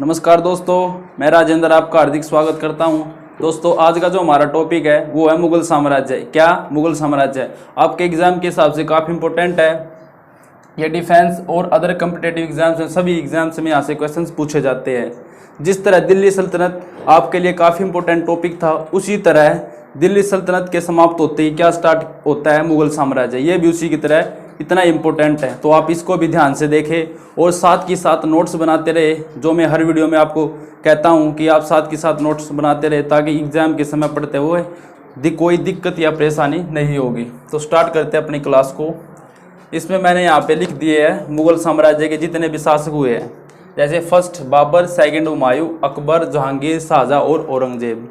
नमस्कार दोस्तों, मैं राजेंद्र आपका हार्दिक स्वागत करता हूं। दोस्तों, आज का जो हमारा टॉपिक है वो है मुगल साम्राज्य। क्या मुगल साम्राज्य आपके एग्जाम के हिसाब से काफ़ी इंपॉर्टेंट है। ये डिफेंस और अदर कम्पिटेटिव एग्जाम्स में सभी एग्जाम्स में यहाँ से क्वेश्चंस पूछे जाते हैं। जिस तरह दिल्ली सल्तनत आपके लिए काफ़ी इंपॉर्टेंट टॉपिक था, उसी तरह दिल्ली सल्तनत के समाप्त होते ही क्या स्टार्ट होता है, मुगल साम्राज्य। ये भी उसी की तरह इतना इम्पोर्टेंट है, तो आप इसको भी ध्यान से देखें और साथ के साथ नोट्स बनाते रहे। जो मैं हर वीडियो में आपको कहता हूं कि आप साथ के साथ नोट्स बनाते रहे ताकि एग्ज़ाम के समय पढ़ते हुए कोई दिक्कत या परेशानी नहीं होगी। तो स्टार्ट करते हैं अपनी क्लास को। इसमें मैंने यहाँ पे लिख दिए है मुगल साम्राज्य के जितने भी शासक हुए हैं, जैसे फर्स्ट बाबर, सेकंड हुमायूं, अकबर, जहांगीर, शाहजहां और औरंगजेब।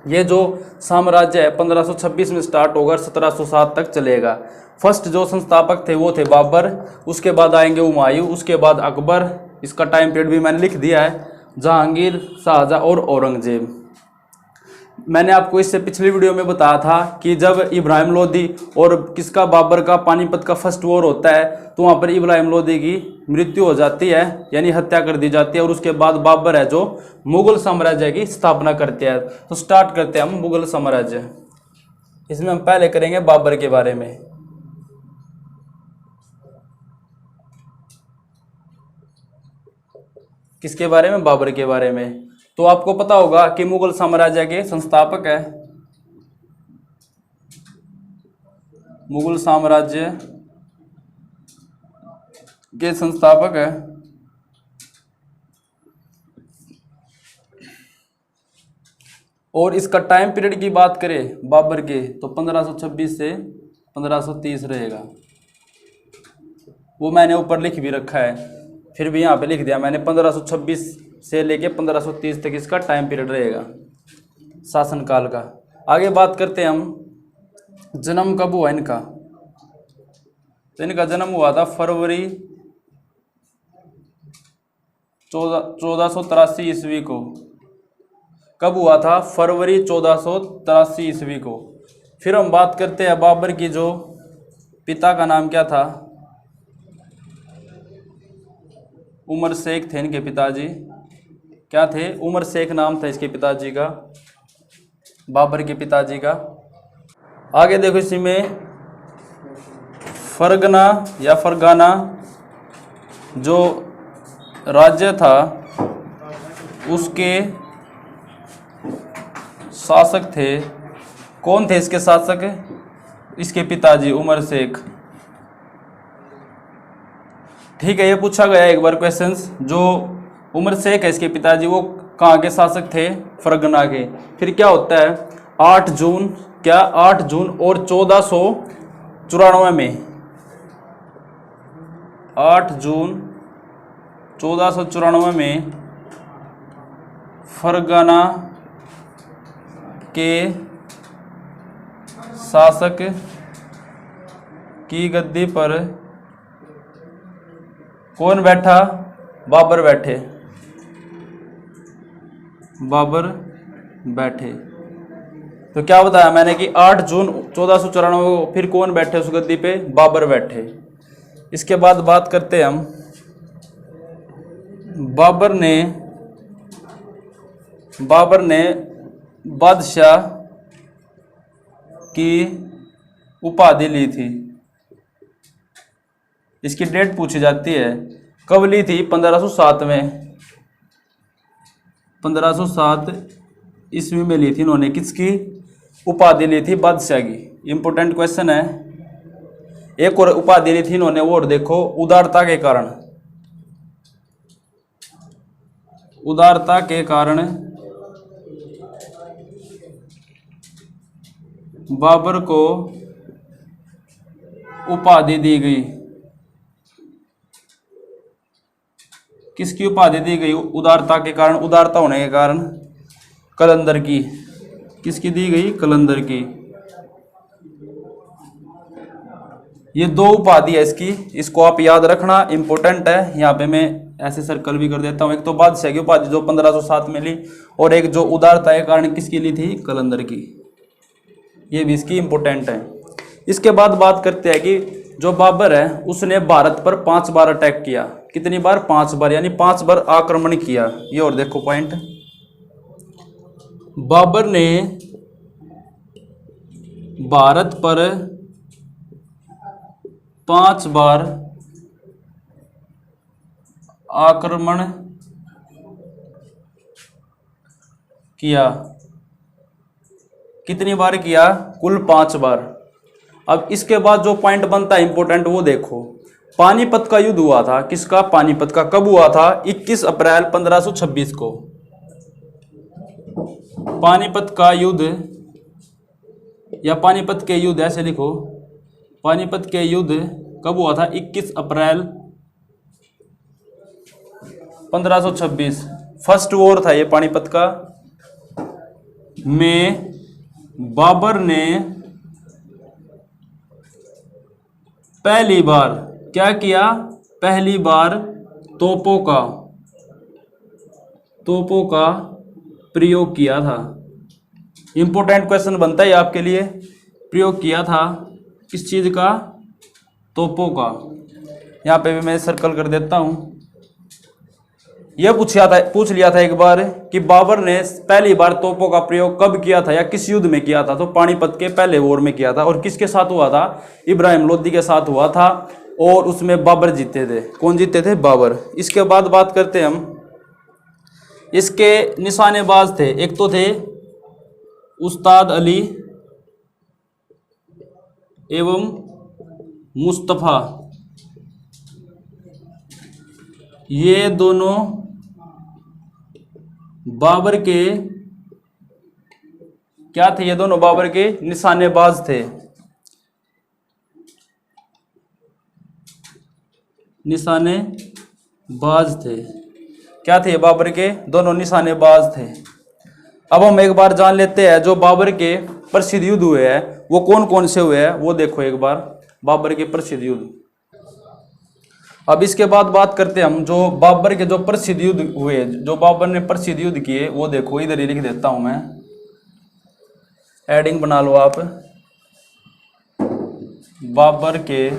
ये जो साम्राज्य है 1526 में स्टार्ट होकर 1707 तक चलेगा। फर्स्ट जो संस्थापक थे वो थे बाबर, उसके बाद आएंगे हुमायूं, उसके बाद अकबर, इसका टाइम पीरियड भी मैंने लिख दिया है, जहांगीर, शाहजहां और औरंगजेब। मैंने आपको इससे पिछली वीडियो में बताया था कि जब इब्राहिम लोदी और किसका, बाबर का पानीपत का फर्स्ट वॉर होता है, तो वहाँ पर इब्राहिम लोदी की मृत्यु हो जाती है, यानी हत्या कर दी जाती है, और उसके बाद बाबर है जो मुगल साम्राज्य की स्थापना करते हैं। तो स्टार्ट करते हैं हम मुगल साम्राज्य। इसमें हम पहले करेंगे बाबर के बारे में। किसके बारे में? बाबर के बारे में। तो आपको पता होगा कि मुगल साम्राज्य के संस्थापक है, मुगल साम्राज्य के संस्थापक है और इसका टाइम पीरियड की बात करें बाबर के, तो 1526 से 1530 रहेगा। वो मैंने ऊपर लिख भी रखा है, फिर भी यहाँ पे लिख दिया मैंने। 1526 से लेके 1530 तक इसका टाइम पीरियड रहेगा, शासनकाल का। आगे बात करते हैं हम जन्म कब हुआ इनका। तो इनका जन्म हुआ था फरवरी 1483 ईस्वी को। कब हुआ था? फरवरी 1483 ईस्वी को। फिर हम बात करते हैं बाबर की, जो पिता का नाम क्या था? उमर शेख थे इनके पिताजी। क्या थे? उमर शेख नाम था इसके पिताजी का, बाबर के पिताजी का। आगे देखो, इसी में फरगना या फरगाना जो राज्य था उसके शासक थे। कौन थे इसके शासक? इसके पिताजी उमर शेख। ठीक है, ये पूछा गया एक बार क्वेश्चंस। जो उमर शेख है इसके पिताजी, वो कहाँ के शासक थे? फरगना के। फिर क्या होता है? 8 जून क्या 8 जून और 1494 में, 8 जून 1494 में फरगना के शासक की गद्दी पर कौन बैठा? बाबर बैठे, बाबर बैठे। तो क्या बताया मैंने कि 8 जून 1494 को फिर कौन बैठे उस गद्दी पे? बाबर बैठे। इसके बाद बात करते हैं हम बाबर ने बादशाह की उपाधि ली थी। इसकी डेट पूछी जाती है, कब ली थी? 1507 में, 1507 ईस्वी में ली थी इन्होंने। किसकी उपाधि ली थी? बादशाह की। इंपॉर्टेंट क्वेश्चन है। एक और उपाधि ली थी इन्होंने, वो और देखो, उदारता के कारण। उदारता के कारण बाबर को उपाधि दी गई। किसकी उपाधि दी गई? उदारता के कारण, उदारता होने के कारण। कलंदर की। किसकी दी गई? कलंदर की। ये 2 उपाधि है इसकी, इसको आप याद रखना, इंपॉर्टेंट है। यहाँ पे मैं ऐसे सर्कल भी कर देता हूँ। एक तो बादशाह की उपाधि जो 1507 में ली, और एक जो उदारता के कारण किसकी ली थी? कलंदर की। ये भी इसकी इंपॉर्टेंट है। इसके बाद बात करते हैं कि जो बाबर है उसने भारत पर 5 बार अटैक किया। कितनी बार? 5 बार, यानी 5 बार आक्रमण किया। ये और देखो पॉइंट, बाबर ने भारत पर 5 बार आक्रमण किया। कितनी बार किया? कुल 5 बार। अब इसके बाद जो पॉइंट बनता है इंपॉर्टेंट, वो देखो। पानीपत का युद्ध हुआ था, किसका? पानीपत का। कब हुआ था? 21 अप्रैल 1526 को। पानीपत का युद्ध या पानीपत के युद्ध ऐसे लिखो, पानीपत के युद्ध कब हुआ था? 21 अप्रैल 1526। फर्स्ट वॉर था ये पानीपत का। में बाबर ने पहली बार क्या किया? पहली बार तोपों का प्रयोग किया था। इंपॉर्टेंट क्वेश्चन बनता है आपके लिए। प्रयोग किया था किस चीज का? तोपों का। यहां पे भी मैं सर्कल कर देता हूं। यह पूछ लिया था एक बार कि बाबर ने पहली बार तोपों का प्रयोग कब किया था या किस युद्ध में किया था? तो पानीपत के पहले वॉर में किया था। और किसके साथ हुआ था? इब्राहिम लोदी के साथ हुआ था। और उसमें बाबर जीते थे। कौन जीते थे? बाबर। इसके बाद बात करते हैं हम, इसके निशानेबाज थे। एक तो थे उस्ताद अली एवं मुस्तफा। ये दोनों बाबर के क्या थे? ये दोनों बाबर के निशानेबाज थे। निशानेबाज थे। क्या थे? बाबर के दोनों निशानेबाज थे। अब हम एक बार जान लेते हैं जो बाबर के प्रसिद्ध युद्ध हुए हैं वो कौन कौन से हुए हैं, वो देखो एक बार। बाबर के प्रसिद्ध युद्ध। अब इसके बाद बात करते हैं हम जो बाबर के जो प्रसिद्ध युद्ध हुए, जो बाबर ने प्रसिद्ध युद्ध किए, वो देखो। इधर ही लिख देता हूं मैं, एडिंग बना लो आप। बाबर के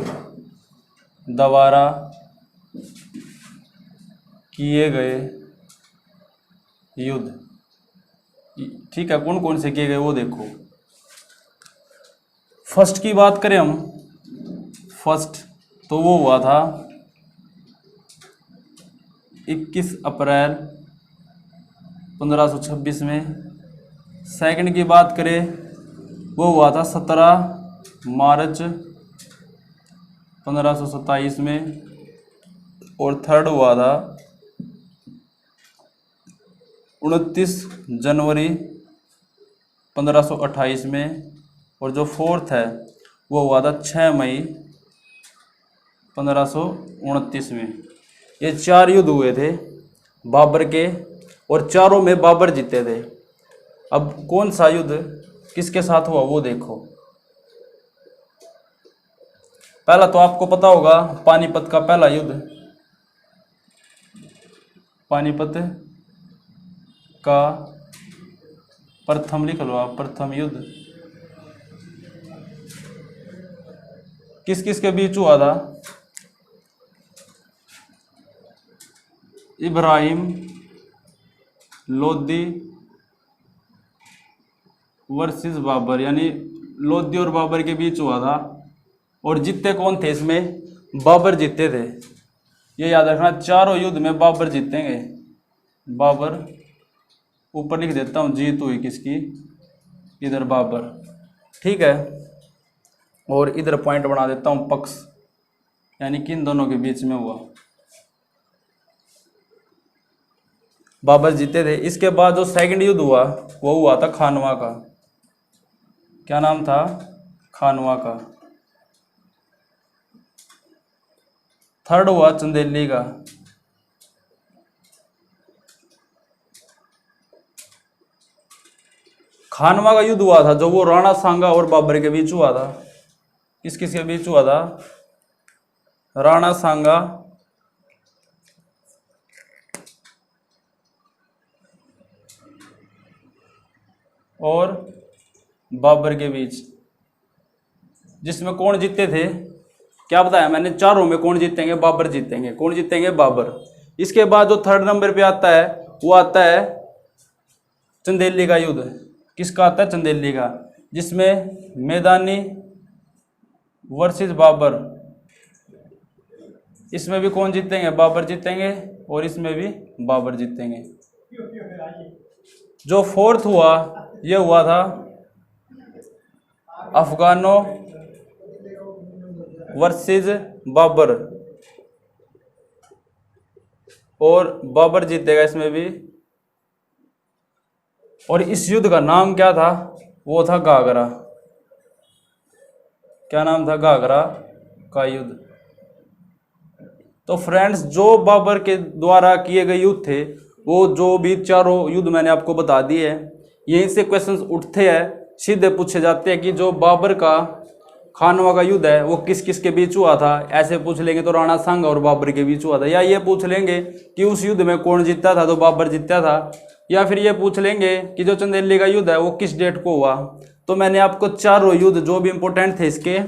द्वारा किए गए युद्ध, ठीक है, कौन कौन से किए गए वो देखो। फर्स्ट की बात करें हम, फर्स्ट तो वो हुआ था 21 अप्रैल 1526 में। सेकंड की बात करें वो हुआ था 17 मार्च 1527 में। और थर्ड हुआ था 29 जनवरी 1528 में। और जो फोर्थ है वो हुआ था 6 मई 1529 में। ये 4 युद्ध हुए थे बाबर के और चारों में बाबर जीते थे। अब कौन सा युद्ध किसके साथ हुआ वो देखो। पहला तो आपको पता होगा पानीपत का पहला युद्ध। पानीपत का प्रथम लिख लो आप, प्रथम युद्ध किस किस के बीच हुआ था? इब्राहिम लोदी वर्सेस बाबर, यानी लोदी और बाबर के बीच हुआ था। और जीते कौन थे इसमें? बाबर जीते थे। ये याद रखना, चारों युद्ध में बाबर जीतेंगे। बाबर, ऊपर लिख देता हूँ जीत हुई किसकी, इधर बाबर, ठीक है। और इधर पॉइंट बना देता हूँ पक्ष, यानी किन दोनों के बीच में हुआ, बाबर जीते थे। इसके बाद जो सेकंड युद्ध हुआ वो हुआ था खानवा का। क्या नाम था? खानवा का। थर्ड हुआ चंदेली का। खानवा का युद्ध हुआ था जो वो राणा सांगा और बाबर के बीच हुआ था। किस किस के बीच हुआ था? राणा सांगा और बाबर के बीच, जिसमें कौन जीते थे? क्या बताया मैंने, चारों में कौन जीतेंगे, बाबर जीतेंगे। कौन जीतेंगे, बाबर। इसके बाद जो थर्ड नंबर पे आता है वो आता है चंदेली का युद्ध। किसका आता है, चंदेली का, जिसमें मैदानी वर्सेस बाबर। इसमें भी कौन जीतेंगे, बाबर जीतेंगे, और इसमें भी बाबर जीतेंगे। जो फोर्थ हुआ ये हुआ था अफगानों वर्सेस बाबर, और बाबर जीतेगा इसमें भी। और इस युद्ध का नाम क्या था, वो था घाघरा। क्या नाम था, घाघरा का युद्ध। तो फ्रेंड्स, जो बाबर के द्वारा किए गए युद्ध थे, वो जो भी चारों युद्ध मैंने आपको बता दिए हैं, यहीं से क्वेश्चंस उठते हैं, सीधे पूछे जाते हैं कि जो बाबर का खानवा का युद्ध है वो किस किस के बीच हुआ था। ऐसे पूछ लेंगे तो राणा सांगा और बाबर के बीच हुआ था, या ये पूछ लेंगे कि उस युद्ध में कौन जीता था, तो बाबर जीता था, या फिर ये पूछ लेंगे कि जो चंदेली का युद्ध है वो किस डेट को हुआ। तो मैंने आपको चारों युद्ध जो भी इंपॉर्टेंट थे इसके,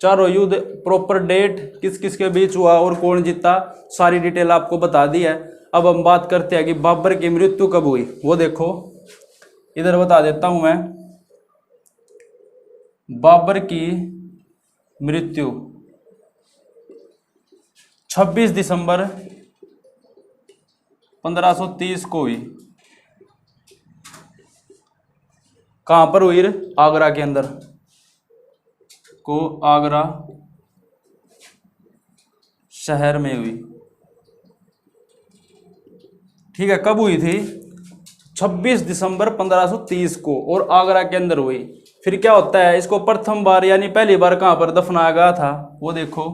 चारों युद्ध प्रॉपर डेट किस किस के बीच हुआ और कौन जीता, सारी डिटेल आपको बता दी है। अब हम बात करते हैं कि बाबर की मृत्यु कब हुई। वो देखो इधर बता देता हूं मैं। बाबर की मृत्यु 26 दिसंबर 1530 को हुई। कहां पर हुई, आगरा के अंदर को, आगरा शहर में हुई। ठीक है, कब हुई थी, 26 दिसंबर 1530 को, और आगरा के अंदर हुई। फिर क्या होता है, इसको प्रथम बार यानी पहली बार कहां पर दफनाया गया था, वो देखो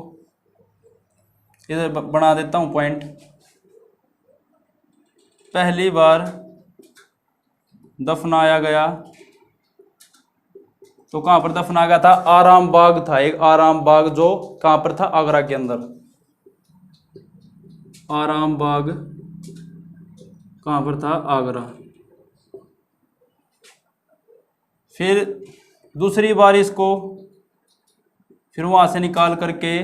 इधर बना देता हूं पॉइंट। पहली बार दफनाया गया तो कहां पर दफनाया गया था, आराम बाग था, एक आराम बाग जो कहां पर था, आगरा के अंदर। आराम बाग कहां पर था, आगरा। फिर दूसरी बार इसको फिर वहां से निकाल करके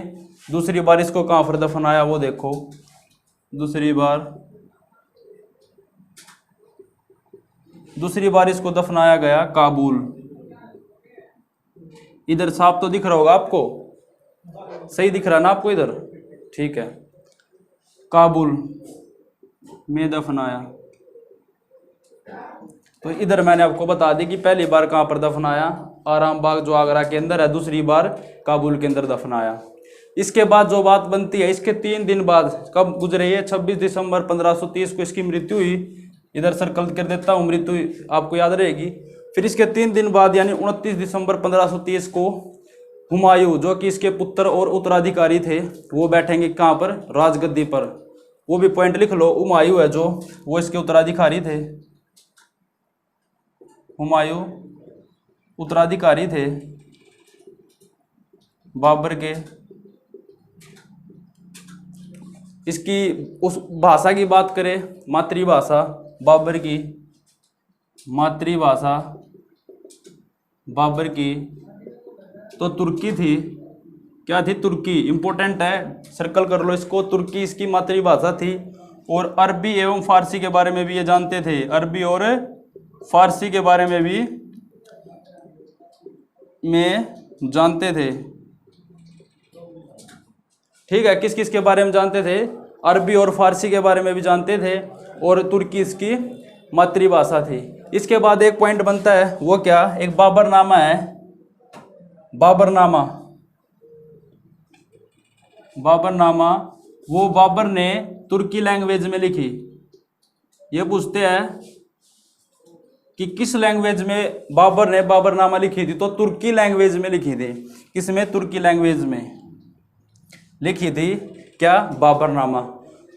दूसरी बार इसको कहां पर दफनाया, वो देखो दूसरी बार इसको दफनाया गया काबुल। इधर साफ तो दिख रहा होगा आपको, सही दिख रहा ना आपको इधर, ठीक है। काबुल में दफनाया। तो इधर मैंने आपको बता दी कि पहली बार कहां पर दफनाया, आराम बाग जो आगरा के अंदर है, दूसरी बार काबुल के अंदर दफनाया। इसके बाद जो बात बनती है, इसके 3 दिन बाद कब गुजरे, ये 26 दिसंबर 1530 को इसकी मृत्यु हुई। इधर सर्कल कर देता हूँ, मृत्यु आपको याद रहेगी। फिर इसके 3 दिन बाद यानी 29 दिसंबर 1530 को हुमायूं, जो कि इसके पुत्र और उत्तराधिकारी थे, वो बैठेंगे कहाँ पर, राजगद्दी पर। वो भी पॉइंट लिख लो, हुमायूं है जो, वो इसके उत्तराधिकारी थे। हुमायूं उत्तराधिकारी थे बाबर के। इसकी उस भाषा की बात करें, मातृभाषा बाबर की, मातृभाषा बाबर की तो तुर्की थी। क्या थी, तुर्की। इंपॉर्टेंट है, सर्कल कर लो इसको, तुर्की इसकी मातृभाषा थी। और अरबी एवं फारसी के बारे में भी ये जानते थे, अरबी और फारसी के बारे में भी जानते थे। ठीक है, किस किस के बारे में जानते थे, अरबी और फारसी के बारे में भी जानते थे, और तुर्की इसकी मातृभाषा थी। इसके बाद एक पॉइंट बनता है, वो क्या, एक बाबरनामा है, बाबरनामा। बाबरनामा वो बाबर ने तुर्की लैंग्वेज में लिखी। ये पूछते हैं कि किस लैंग्वेज में बाबर ने बाबरनामा लिखी थी, तो तुर्की लैंग्वेज में लिखी थी। किसमें, तुर्की लैंग्वेज में लिखी थी क्या, बाबरनामा।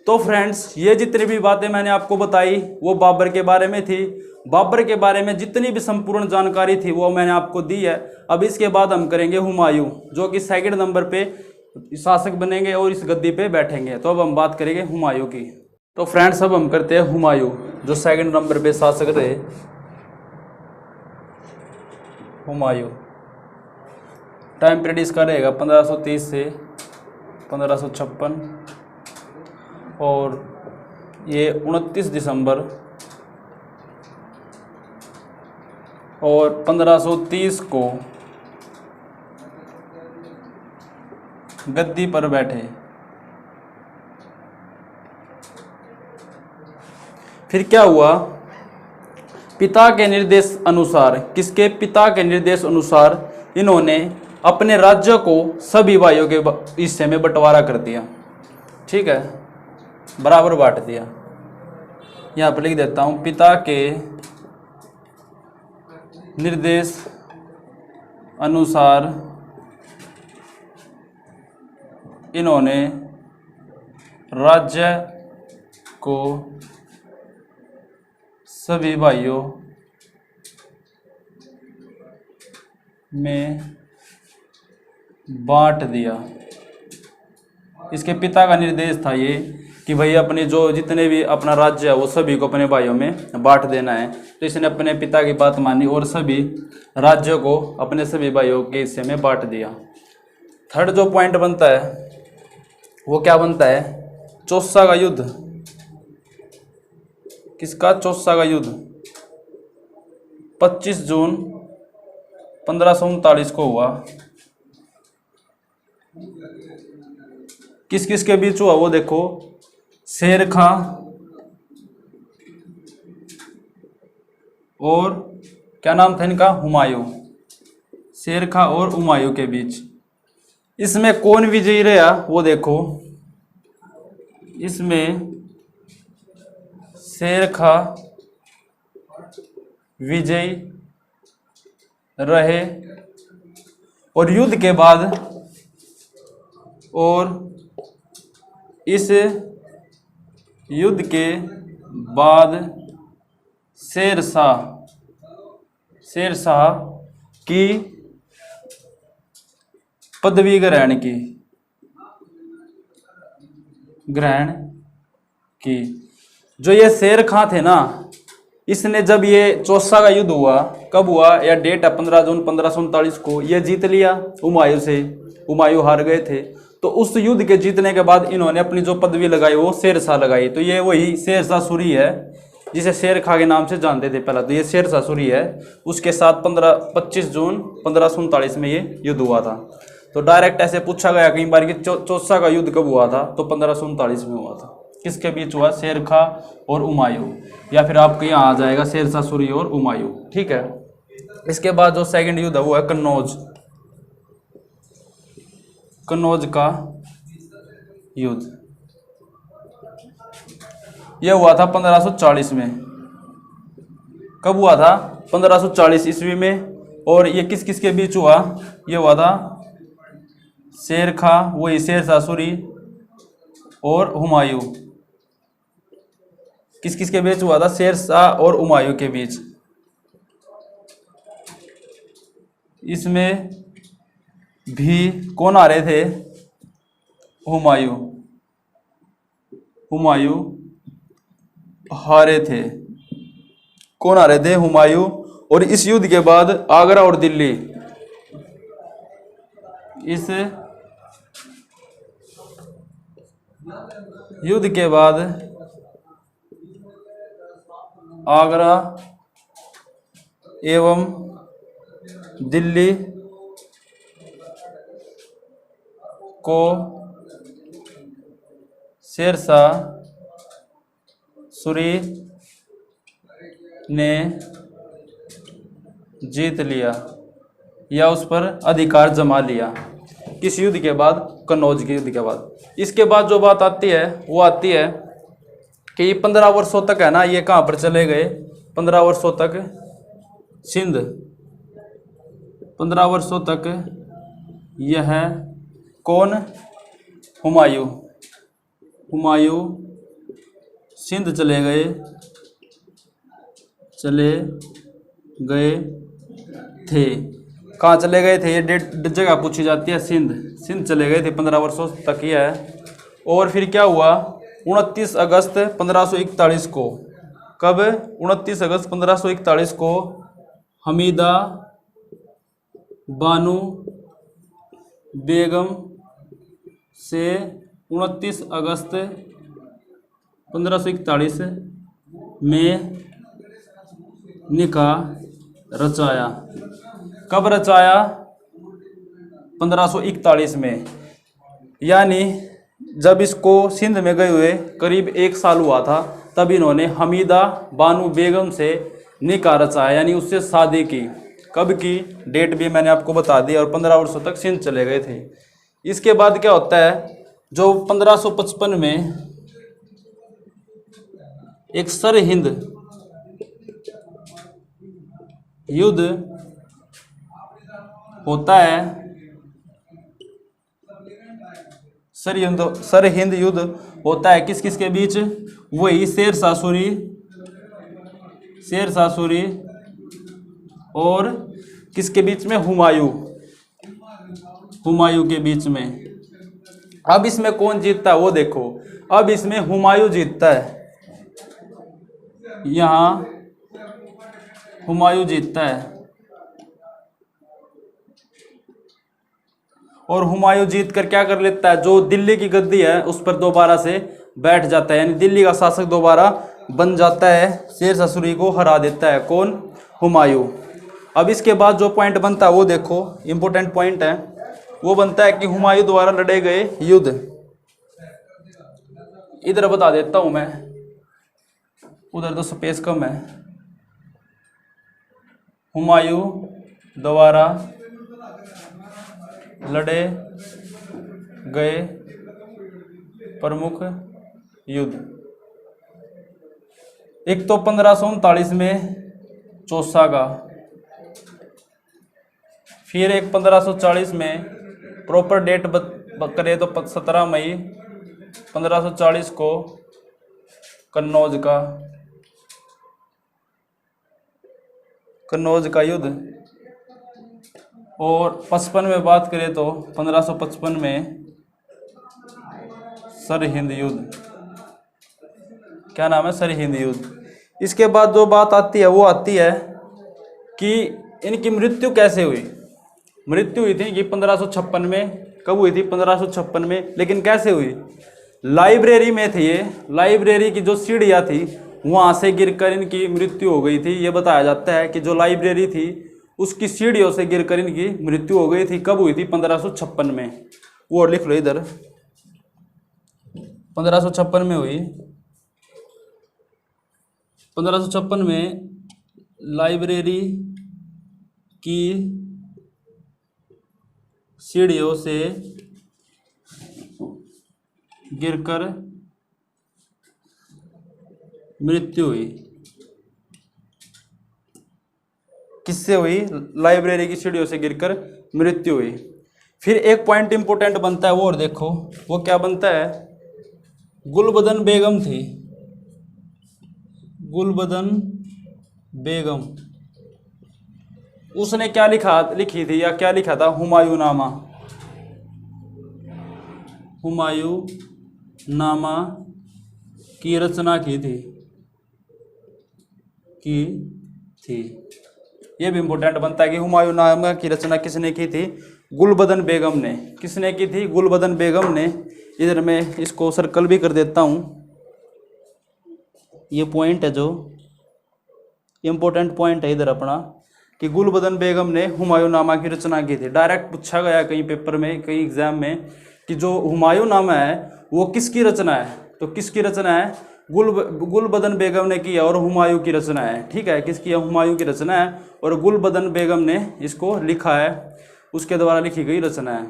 तो फ्रेंड्स, ये जितनी भी बातें मैंने आपको बताई वो बाबर के बारे में थी। बाबर के बारे में जितनी भी संपूर्ण जानकारी थी वो मैंने आपको दी है। अब इसके बाद हम करेंगे हुमायूं, जो कि 2nd नंबर पे शासक बनेंगे और इस गद्दी पे बैठेंगे। तो अब हम बात करेंगे हुमायूं की। तो फ्रेंड्स, अब हम करते हैं हुमायूं, जो 2nd नंबर पे शासक रहे। हुमायूं टाइम पीरियड इसका रहेगा 1530 से 1556 और ये 29 दिसंबर और 1530 को गद्दी पर बैठे। फिर क्या हुआ? पिता के निर्देश अनुसार, किसके पिता के निर्देश अनुसार इन्होंने अपने राज्य को सभी भाइयों के हिस्से में बंटवारा कर दिया। ठीक है, बराबर बांट दिया। यहाँ पर लिख देता हूँ, पिता के निर्देश अनुसार इन्होंने राज्य को सभी भाइयों में बांट दिया। इसके पिता का निर्देश था ये कि भाई अपने जो जितने भी अपना राज्य है वो सभी को अपने भाइयों में बांट देना है। तो इसने अपने पिता की बात मानी और सभी राज्यों को अपने सभी भाइयों के हिस्से में बांट दिया। थर्ड जो पॉइंट बनता है वो क्या बनता है? चौसा का युद्ध। किसका? चौसा का युद्ध 25 जून 1539 को हुआ। किस किस के बीच हुआ वो देखो। शेर खां और क्या नाम था इनका? हुमायूं। शेर खां और हुमायूं के बीच। इसमें कौन विजयी रहा वो देखो। इसमें शेर खां विजयी रहे और युद्ध के बाद इस युद्ध के बाद शेर शाह की पदवी ग्रहण की। जो ये शेर खां थे ना, इसने जब ये चौसा का युद्ध हुआ, कब हुआ? या डेट है 15 जून 1539 को। ये जीत लिया हुमायूं से, हुमायूं हार गए थे। तो उस युद्ध के जीतने के बाद इन्होंने अपनी जो पदवी लगाई वो शेर शाह लगाई। तो ये वही शेर शाह सूरी है जिसे शेर खां के नाम से जानते थे पहला। तो ये शेर शाह सूरी है। उसके साथ 25 जून 1539 में ये युद्ध हुआ था। तो डायरेक्ट ऐसे पूछा गया कई बार कि चौसा का युद्ध कब हुआ था? तो 1539 में हुआ था। किसके बीच हुआ? शेर खां और हुमायूं, या फिर आपके यहाँ आ जाएगा शेर शाह सूरी और हुमायूं। ठीक है। इसके बाद जो सेकंड युद्ध है वो है कन्नौज का युद्ध। यह हुआ था 1540 में। कब हुआ था? 1540 ईस्वी में। और ये किस किस के बीच हुआ? ये हुआ था शेर खां, वही शेर शाह सूरी और हुमायूं। किस किस के बीच हुआ था? शेर शाह और हुमायूं के बीच। इसमें भी कौन आ रहे थे? हुमायूं हारे थे। कौन आ रहे थे? हुमायूं। और इस युद्ध के बाद आगरा और दिल्ली, इस युद्ध के बाद आगरा एवं दिल्ली को शेर शाह सूरी ने जीत लिया या उस पर अधिकार जमा लिया। किस युद्ध के बाद? कन्नौज के युद्ध के बाद। इसके बाद जो बात आती है वो आती है कि ये 15 वर्षों तक है ना, ये कहाँ पर चले गए? 15 वर्षों तक सिंध, 15 वर्षों तक यह कौन? हुमायूं सिंध चले गए थे। कहाँ चले गए थे? ये डेट जगह पूछी जाती है। सिंध चले गए थे 15 वर्षों तक यह है। और फिर क्या हुआ? 29 अगस्त 1541 को। कब? 29 अगस्त 1541 को हमीदा बानो बेगम से 29 अगस्त 1541 में निकाह रचाया। कब रचाया? 1541 में, यानी जब इसको सिंध में गए हुए करीब 1 साल हुआ था, तब इन्होंने हमीदा बानू बेगम से निकाह रचाया, यानी उससे शादी की। कब की? डेट भी मैंने आपको बता दी, और 15 वर्षों तक सिंध चले गए थे। इसके बाद क्या होता है, जो 1555 में एक सरहिंद युद्ध होता है, सरहिंद युद्ध होता है किस किस के बीच? वही शेरशाह सूरी और किसके बीच में? हुमायूं के बीच में। अब इसमें कौन जीतता है वो देखो। अब इसमें हुमायूं जीतता है, यहाँ हुमायूं जीतता है, और हुमायूं जीत कर क्या कर लेता है, जो दिल्ली की गद्दी है उस पर दोबारा से बैठ जाता है, यानी दिल्ली का शासक दोबारा बन जाता है, शेरशाह सूरी को हरा देता है। कौन? हुमायूं। अब इसके बाद जो पॉइंट बनता है वो देखो, इंपॉर्टेंट पॉइंट है, वो बनता है कि हुमायूं द्वारा लड़े गए युद्ध। इधर बता देता हूं मैं, उधर तो स्पेस कम है। हुमायूं द्वारा लड़े गए प्रमुख युद्ध, एक तो 1539 में चौसा का, फिर एक 1540 में, प्रॉपर डेट करें तो 17 मई 1540 को कन्नौज का युद्ध, और 55 में बात करें तो 1555 में सरहिंद युद्ध। क्या नाम है? सरहिंद युद्ध। इसके बाद जो बात आती है वो आती है कि इनकी मृत्यु कैसे हुई। मृत्यु हुई थी कि 1556 में। कब हुई थी? 1556 में। लेकिन कैसे हुई? लाइब्रेरी में थी ये, लाइब्रेरी की जो सीढ़ियाँ थी वहाँ से गिरकर इनकी मृत्यु हो गई थी। ये बताया जाता है कि जो लाइब्रेरी थी उसकी सीढ़ियों से गिरकर इनकी मृत्यु हो गई थी। कब हुई थी? 1556 में। वो लिख लो इधर, 1556 में हुई। 1556 में लाइब्रेरी की सीढ़ियों से गिरकर मृत्यु हुई। किससे हुई? लाइब्रेरी की सीढ़ियों से गिरकर मृत्यु हुई। फिर एक पॉइंट इंपोर्टेंट बनता है वो, और देखो वो क्या बनता है, गुलबदन बेगम थी, गुलबदन बेगम, उसने क्या लिखी थी या क्या लिखा था? हुमायूंनामा, हुमायूंनामा की रचना की थी। ये भी इंपॉर्टेंट बनता है कि हुमायूंनामा की रचना किसने की थी? गुलबदन बेगम ने। किसने की थी? गुलबदन बेगम ने। इधर मैं इसको सर्कल भी कर देता हूँ। ये पॉइंट है जो इम्पोर्टेंट पॉइंट है इधर अपना, कि गुलबदन बेगम ने हुमायूंनामा की रचना की थी। डायरेक्ट पूछा गया कहीं पेपर में, कहीं एग्जाम में, कि जो हुमायूंनामा है वो किसकी रचना है? तो किसकी रचना है? गुलबदन बेगम ने की है, और हुमायूं की रचना है। ठीक है, किसकी है? हुमायूं की रचना है, और गुलबदन बेगम ने इसको लिखा है, उसके द्वारा लिखी गई रचना है।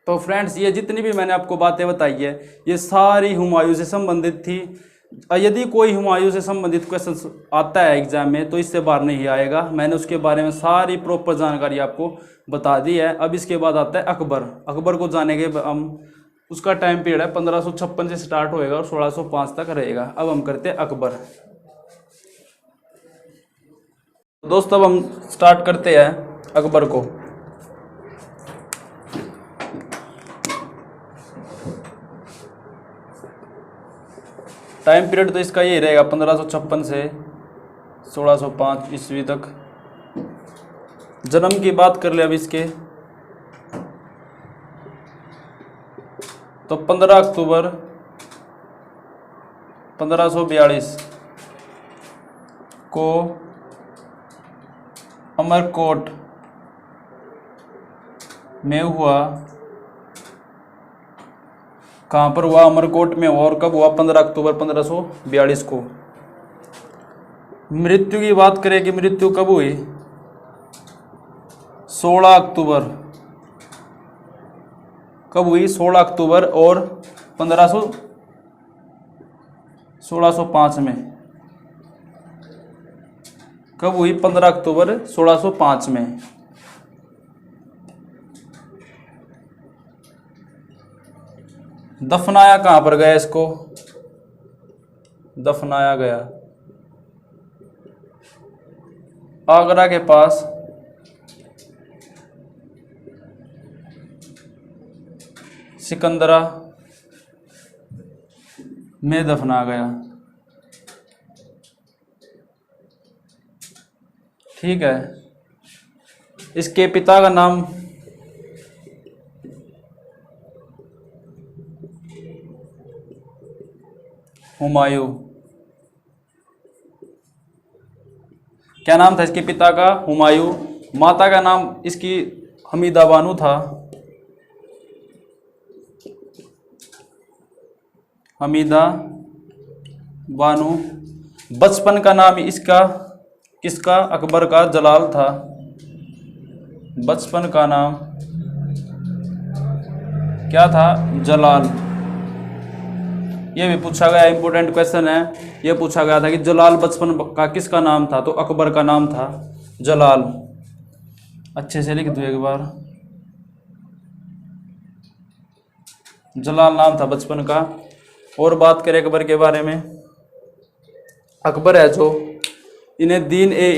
तो फ्रेंड्स, ये जितनी भी मैंने आपको बातें बताई है ये सारी हुमायूं से संबंधित थी। यदि कोई हुमायूं से संबंधित क्वेश्चन आता है एग्जाम में तो इससे बाहर नहीं आएगा। मैंने उसके बारे में सारी प्रॉपर जानकारी आपको बता दी है। अब इसके बाद आता है अकबर। अकबर को जानेंगे हम। उसका टाइम पीरियड है 1556 से स्टार्ट होएगा और 1605 तक रहेगा। अब हम करते हैं अकबर। दोस्तों, अब हम स्टार्ट करते हैं अकबर को। टाइम पीरियड तो इसका यही रहेगा 1556 से 1605 ईस्वी तक। जन्म की बात कर ले अब इसके। तो 15 अक्टूबर 1542 को अमरकोट में हुआ। कहाँ पर हुआ? अमरकोट में हुआ। और कब हुआ? 15 अक्टूबर 1542 को। मृत्यु की बात करें कि मृत्यु कब हुई? 16 अक्टूबर। कब हुई? 16 अक्टूबर और 1605 में। कब हुई? 15 अक्टूबर 1605 में। दफनाया कहाँ पर गया इसको? दफनाया गया आगरा के पास सिकंदरा में दफना गया। ठीक है। इसके पिता का नाम हुमायूं। क्या नाम था इसके पिता का? हुमायूं। माता का नाम इसकी हमीदा बानो था। हमीदा बानो। बचपन का नाम इसका किसका? अकबर का जलाल था। बचपन का नाम क्या था? जलाल। ये भी पूछा गया, इंपॉर्टेंट क्वेश्चन है। ये पूछा गया था कि जलाल बचपन का किसका नाम था? तो अकबर का नाम था जलाल। अच्छे से लिख दो एक बार। जलाल नाम था बचपन का। और बात करें अकबर के बारे में। अकबर है जो, इन्हें दीन ए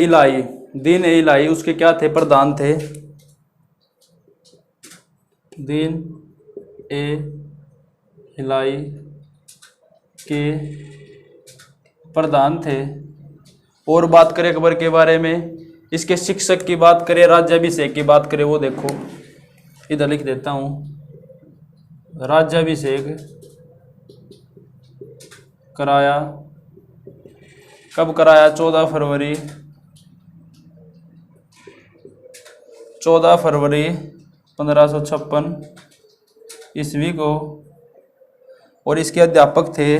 इलाही उसके क्या थे? प्रधान थे। दीन ए इलाही के प्रधान थे। और बात करें अकबर के बारे में, इसके शिक्षक की बात करें, राज्याभिषेक की बात करें, वो देखो इधर लिख देता हूँ। राज्याभिषेक कराया। कब कराया? 14 फरवरी 1556 ईस्वी को। और इसके अध्यापक थे,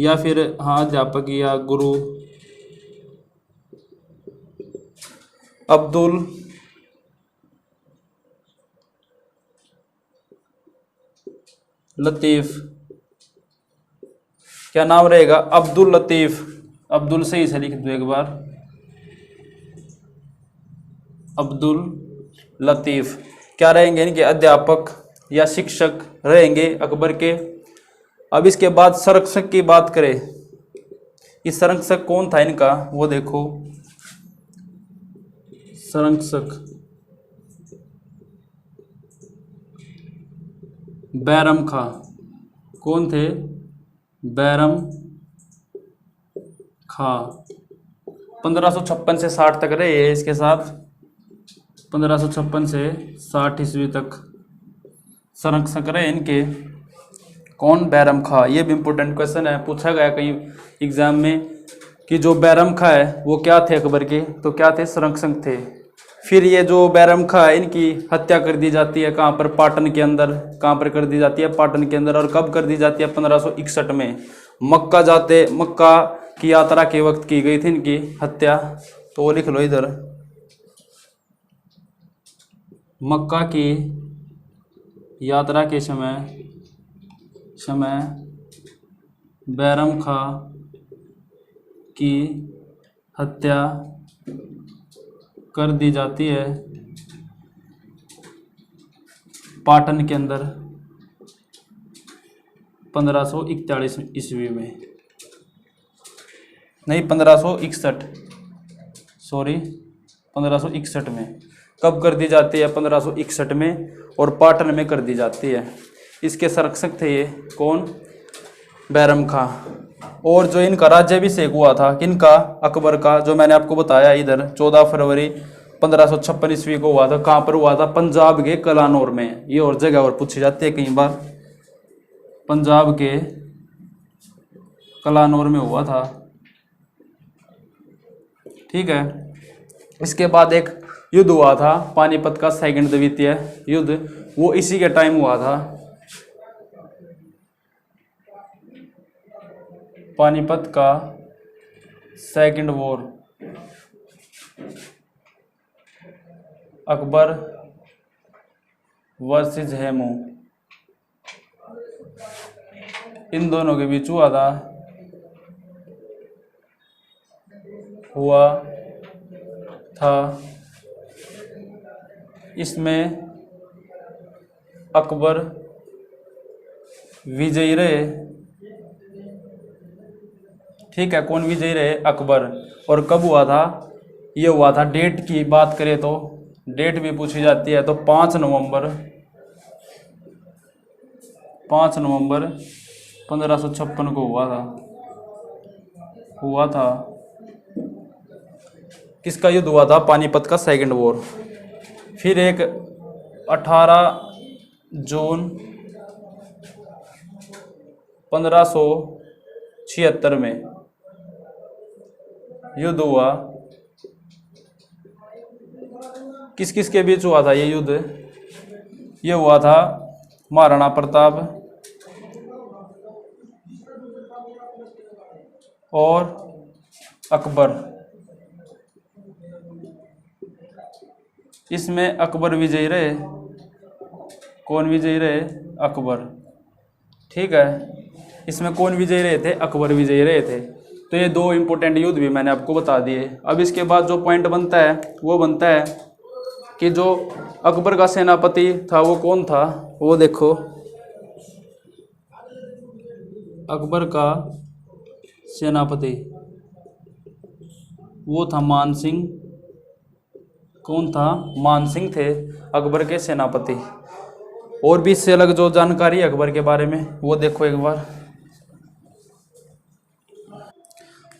या फिर अध्यापक या गुरु अब्दुल लतीफ़। क्या नाम रहेगा? अब्दुल लतीफ़। अब्दुल सही से लिख दो एक बार। अब्दुल लतीफ़ क्या रहेंगे? इनके अध्यापक या शिक्षक रहेंगे अकबर के। अब इसके बाद संरक्षक की बात करें, इस संरक्षक कौन था इनका? वो देखो। संरक्षक बैरम खां। कौन थे? बैरम खां। 1556 से 60 तक रहे इसके साथ। 1556 से 60 ईस्वी तक संरक्षक रहे इनके। कौन? बैरम खां। ये भी इम्पोर्टेंट क्वेश्चन है, पूछा गया कहीं एग्जाम में कि जो बैरम खां है वो क्या थे अकबर के? तो क्या थे? संरक्षक थे। फिर ये जो बैरम खां है, इनकी हत्या कर दी जाती है कहाँ पर? पाटन के अंदर। कहाँ पर कर दी जाती है? पाटन के अंदर। और कब कर दी जाती है? 1561 में। मक्का की यात्रा के वक्त की गई थी इनकी हत्या। तो वो लिख लो इधर। मक्का की यात्रा के समय बैरम खां की हत्या कर दी जाती है पाटन के अंदर 1541 ईस्वी में। नहीं, 1561, सॉरी 1561 में। कब कर दी जाती है? 1561 में। और पाटन में कर दी जाती है। इसके संरक्षक थे ये कौन? बैरम खां। और जो इनका राज्याभिषेक हुआ था किनका? अकबर का, जो मैंने आपको बताया इधर 14 फरवरी 1556 ईस्वी को हुआ था। कहाँ पर हुआ था? पंजाब के कलानौर में। ये और जगह और पूछी जाती है कई बार। पंजाब के कलानौर में हुआ था। ठीक है। इसके बाद एक युद्ध हुआ था पानीपत का, सेकंड द्वितीय युद्ध, वो इसी के टाइम हुआ था। पानीपत का second war, Akbar versus Hemu, इन दोनों के बीच हुआ था। इसमें अकबर विजयी रहे। ठीक है, कौन विजयी रहे? अकबर। और कब हुआ था? ये हुआ था, डेट की बात करें तो डेट भी पूछी जाती है, तो 5 नवंबर 1556 को हुआ था। किसका युद्ध हुआ था? पानीपत का सेकंड वॉर। फिर एक 18 जून 1576 में युद्ध हुआ। किस किस के बीच हुआ था ये युद्ध? ये हुआ था महाराणा प्रताप और अकबर। इसमें अकबर विजयी रहे। कौन विजयी रहे? अकबर। ठीक है, इसमें कौन विजयी रहे थे? अकबर विजयी रहे थे। तो ये 2 इंपॉर्टेंट युद्ध भी मैंने आपको बता दिए। अब इसके बाद जो पॉइंट बनता है वो बनता है कि जो अकबर का सेनापति था वो कौन था? वो देखो, अकबर का सेनापति वो था मान सिंह। कौन था? मान सिंह थे अकबर के सेनापति। और भी इससे अलग जो जानकारी है अकबर के बारे में वो देखो एक बार।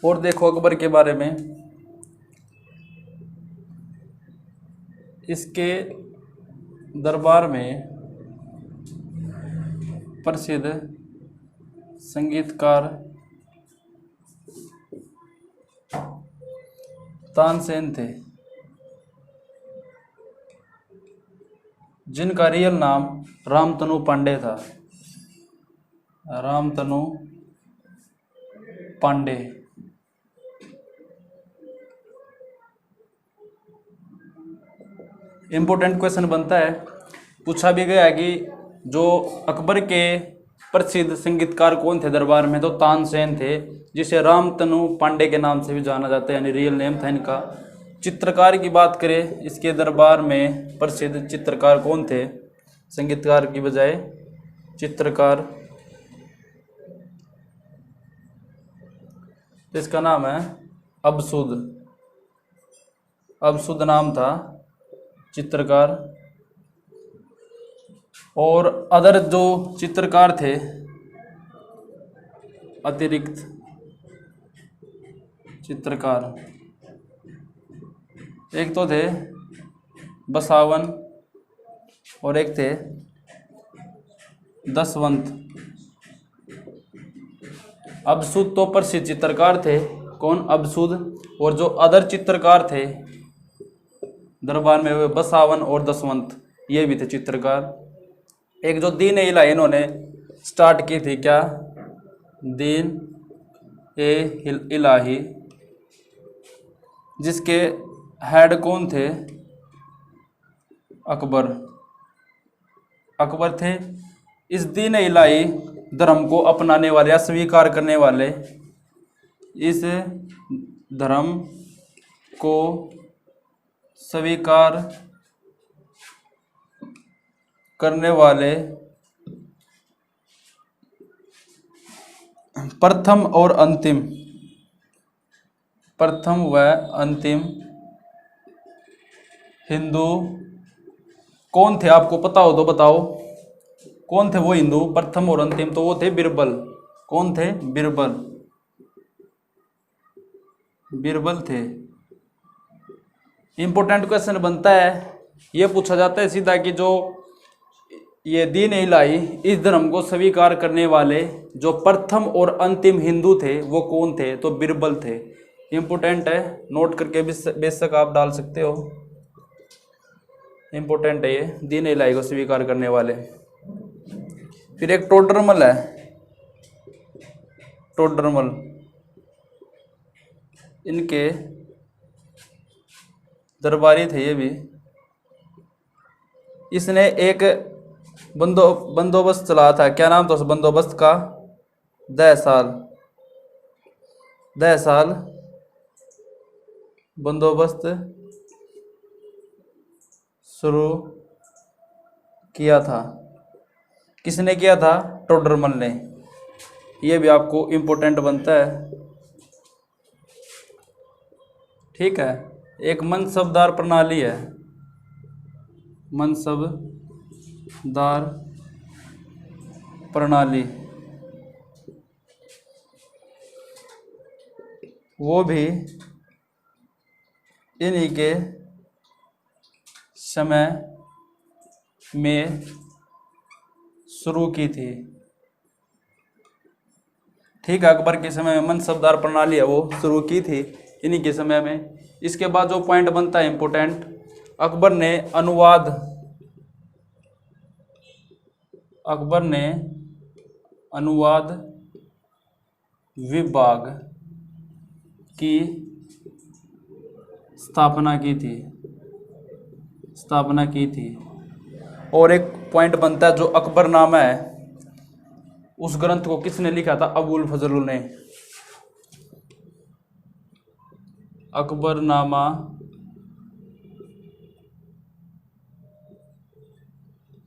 और देखो अकबर के बारे में, इसके दरबार में प्रसिद्ध संगीतकार तानसेन थे, जिनका रियल नाम रामतनु पांडे था। रामतनु पांडे। इंपॉर्टेंट क्वेश्चन बनता है, पूछा भी गया कि जो अकबर के प्रसिद्ध संगीतकार कौन थे दरबार में? तो तानसेन थे, जिसे रामतनु पांडे के नाम से भी जाना जाता है, यानी रियल नेम था इनका। चित्रकार की बात करें, इसके दरबार में प्रसिद्ध चित्रकार कौन थे? संगीतकार की बजाय चित्रकार, इसका नाम है अबसुद। अबसुद नाम था चित्रकार। और अदर जो चित्रकार थे, अतिरिक्त चित्रकार, एक तो थे बसावन और एक थे दसवंत। अबसुद तो प्रसिद्ध चित्रकार थे। कौन? अबसुद। और जो अदर चित्रकार थे दरबार में, वे बसावन और दसवंत, ये भी थे चित्रकार। एक जो दीन ए इलाही इन्होंने स्टार्ट की थी, क्या? दीन ए इलाही, जिसके हेड कौन थे? अकबर। अकबर थे। इस दीन ए इलाही धर्म को अपनाने वाले या स्वीकार करने वाले, इस धर्म को स्वीकार करने वाले प्रथम व अंतिम हिंदू कौन थे? आपको पता हो तो बताओ, कौन थे वो हिंदू प्रथम और अंतिम? तो वो थे बिरबल। कौन थे? बिरबल थे। इम्पोर्टेंट क्वेश्चन बनता है, ये पूछा जाता है सीधा कि जो ये दीन इलाही इस धर्म को स्वीकार करने वाले जो प्रथम और अंतिम हिंदू थे वो कौन थे? तो बिरबल थे। इम्पोर्टेंट है, नोट करके बेशक आप डाल सकते हो। इम्पोर्टेंट है ये, दीन इलाही को स्वीकार करने वाले। फिर एक टोडरमल है, टोडरमल, इनके दरबारी थे ये भी। इसने एक बंदोबस्त चलाया था, क्या नाम था उस बंदोबस्त का? 10 साल, 10 साल बंदोबस्त शुरू किया था। किसने किया था? टोडरमल ने। ये भी आपको इम्पोर्टेंट बनता है। ठीक है, एक मनसबदार प्रणाली है, मनसबदार प्रणाली, वो भी इन्हीं के समय में शुरू की थी। ठीक है, अकबर के समय में मनसबदार प्रणाली है वो शुरू की थी इन्हीं के समय में। इसके बाद जो पॉइंट बनता है इम्पोर्टेंट, अकबर ने अनुवाद विभाग की स्थापना की थी। और एक पॉइंट बनता है जो अकबरनामा है, उस ग्रंथ को किसने लिखा था? अबुल फजल ने। अकबरनामा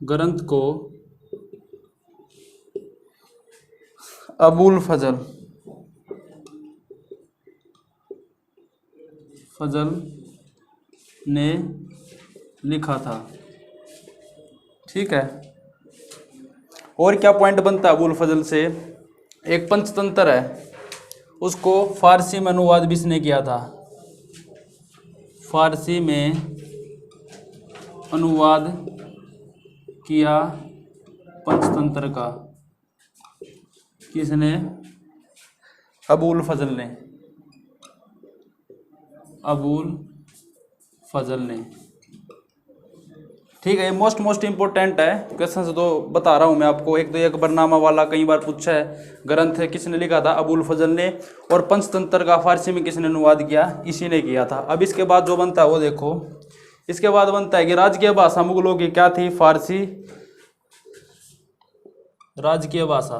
ग्रंथ को अबुल फजल ने लिखा था। ठीक है, और क्या पॉइंट बनता है अबुल फजल से? एक पंचतंत्र है, उसको फारसी में अनुवाद भी इसने किया था। फारसी में अनुवाद किया पंचतंत्र का, किसने? अबुल फजल ने। अबुल फजल ने। ठीक है, ये मोस्ट इंपॉर्टेंट है क्वेश्चन से तो बता रहा हूँ मैं आपको। एक तो ये अकबरनामा वाला कई बार पूछा है, ग्रंथ है किसने लिखा था? अबुल फजल ने। और पंचतंत्र का फारसी में किसने अनुवाद किया? इसी ने किया था। अब इसके बाद जो बनता है वो देखो। इसके बाद बनता है कि राजकीय भाषा मुगलों की क्या थी? फारसी। राजकीय भाषा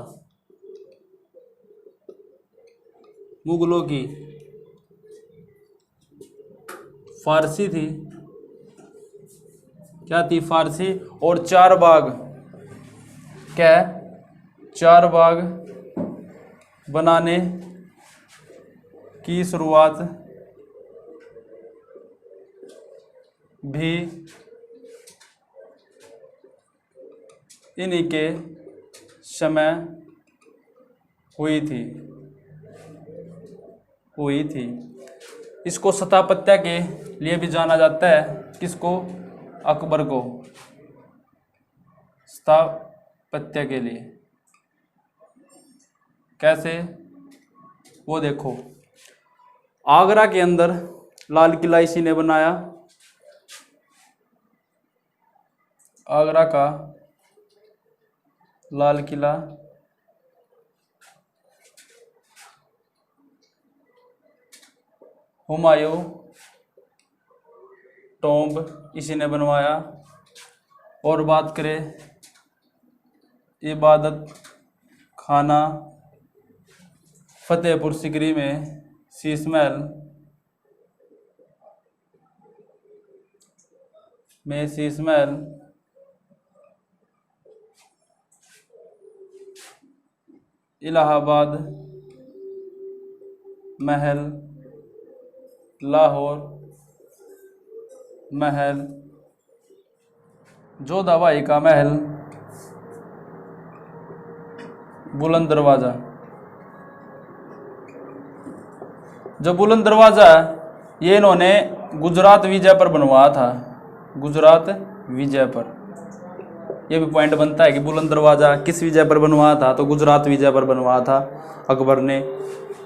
मुगलों की फारसी थी। क्या थी? फारसी। और 4 बाग, क्या? 4 बाग बनाने की शुरुआत भी इन्हीं के समय हुई थी। इसको स्थापत्य के लिए भी जाना जाता है। किसको? अकबर को स्थापत्य के लिए। कैसे? वो देखो, आगरा के अंदर लाल किला इसी ने बनाया। आगरा का लाल किला हुमायूं टॉम्ब इसी ने बनवाया। और बात करें इबादत खाना फतेहपुर सिकरी में, शीश महल में, शीश महल इलाहाबाद महल, लाहौर महल, जोधाबाई का महल, बुलंद दरवाजा। जो बुलंद दरवाजा ये इन्होंने गुजरात विजय पर बनवाया था, गुजरात विजय पर। ये भी पॉइंट बनता है कि बुलंद दरवाज़ा किस विजय पर बनवाया था, तो गुजरात विजय पर बनवाया था अकबर ने।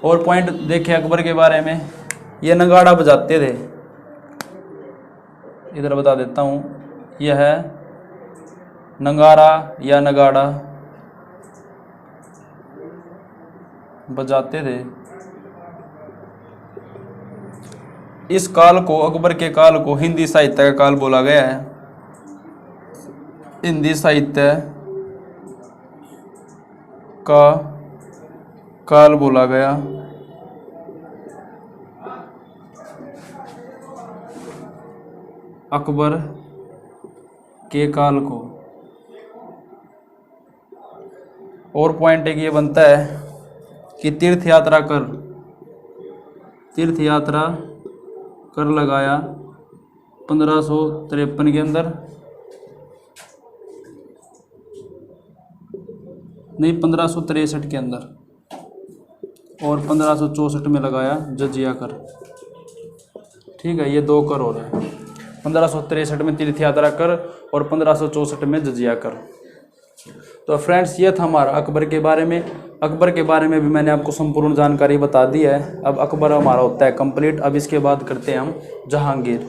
और पॉइंट देखे अकबर के बारे में, ये नगाड़ा बजाते थे, इधर बता देता हूँ, यह है नगारा या नगाड़ा बजाते थे। इस काल को, अकबर के काल को हिंदी साहित्य का काल बोला गया है, हिंदी साहित्य का काल बोला गया। अकबर के काल को। और पॉइंट एक ये बनता है कि तीर्थ यात्रा कर लगाया 1553 के अंदर, नहीं 1563 के अंदर, और 1564 में लगाया जजिया कर। ठीक है, ये 2 कर हो रहा है, 1563 में तीर्थ यात्रा कर और 1564 में जजिया कर। तो फ्रेंड्स, ये था हमारा अकबर के बारे में। अकबर के बारे में भी मैंने आपको संपूर्ण जानकारी बता दी है। अब अकबर हमारा होता है कंप्लीट। अब इसके बाद करते हैं हम जहांगीर।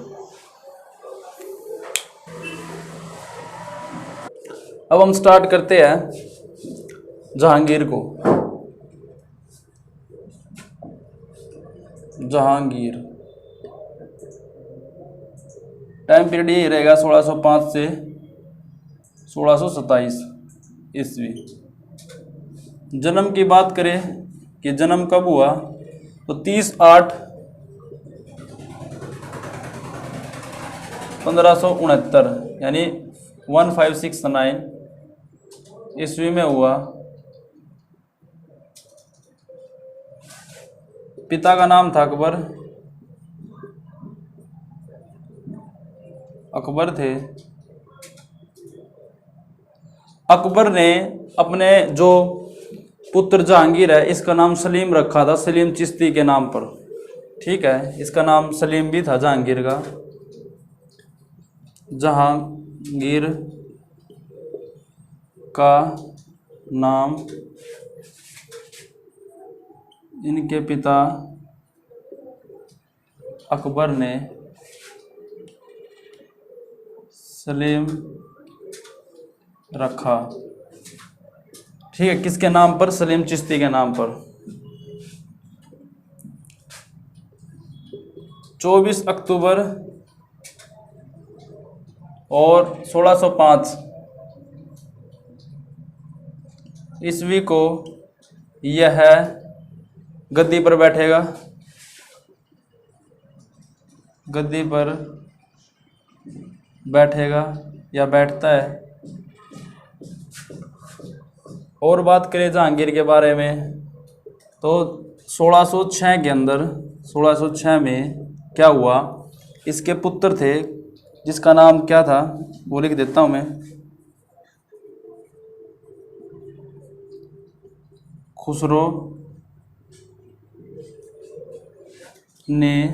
अब हम स्टार्ट करते हैं जहांगीर को। जहांगीर टाइम पीरियड यही रहेगा 1605 से 1627 ईस्वी। जन्म की बात करें कि जन्म कब हुआ, तो 30/8/1569 यानी 1569 ईस्वी में हुआ। पिता का नाम था अकबर, अकबर थे। अकबर ने अपने जो पुत्र जहांगीर है, इसका नाम सलीम रखा था, सलीम चिश्ती के नाम पर। ठीक है, इसका नाम सलीम भी था जहांगीर का। जहांगीर का नाम इनके पिता अकबर ने सलीम रखा। ठीक है, किसके नाम पर? सलीम चिश्ती के नाम पर। 24 अक्टूबर और 1605 ईस्वी को यह गद्दी पर बैठेगा, गद्दी पर बैठेगा या बैठता है। और बात करें जहांगीर के बारे में, तो 1606 के अंदर, 1606 में क्या हुआ, इसके पुत्र थे जिसका नाम क्या था वो लिख देता हूं मैं, खुसरो ने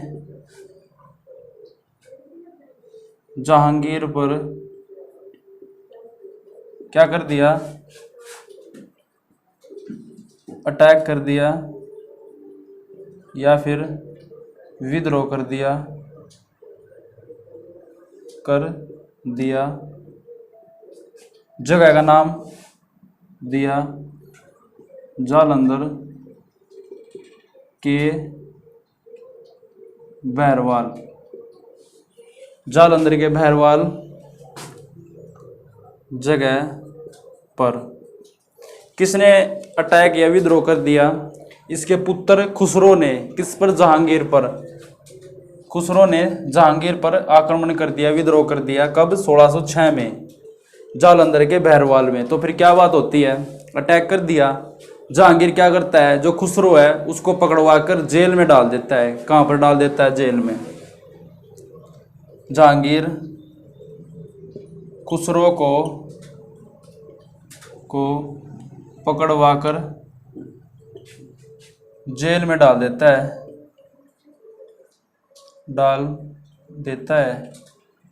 जहांगीर पर क्या कर दिया, अटैक कर दिया या फिर विद्रोह कर दिया, जगह का नाम दिया जालंधर के बहरवाल। जालंधर के बहरवाल जगह पर किसने अटैक या विद्रोह कर दिया? इसके पुत्र खुसरो ने। किस पर? जहांगीर पर। खुसरो ने जहांगीर पर आक्रमण कर दिया, विद्रोह कर दिया। कब? 1606 में जालंधर के बहरवाल में। तो फिर क्या बात होती है? अटैक कर दिया। जहांगीर क्या करता है, जो खुसरो है उसको पकड़वा कर जेल में डाल देता है। कहाँ पर डाल देता है? जेल में। जहांगीर खुसरो को पकड़वा कर जेल में डाल देता है, देता है।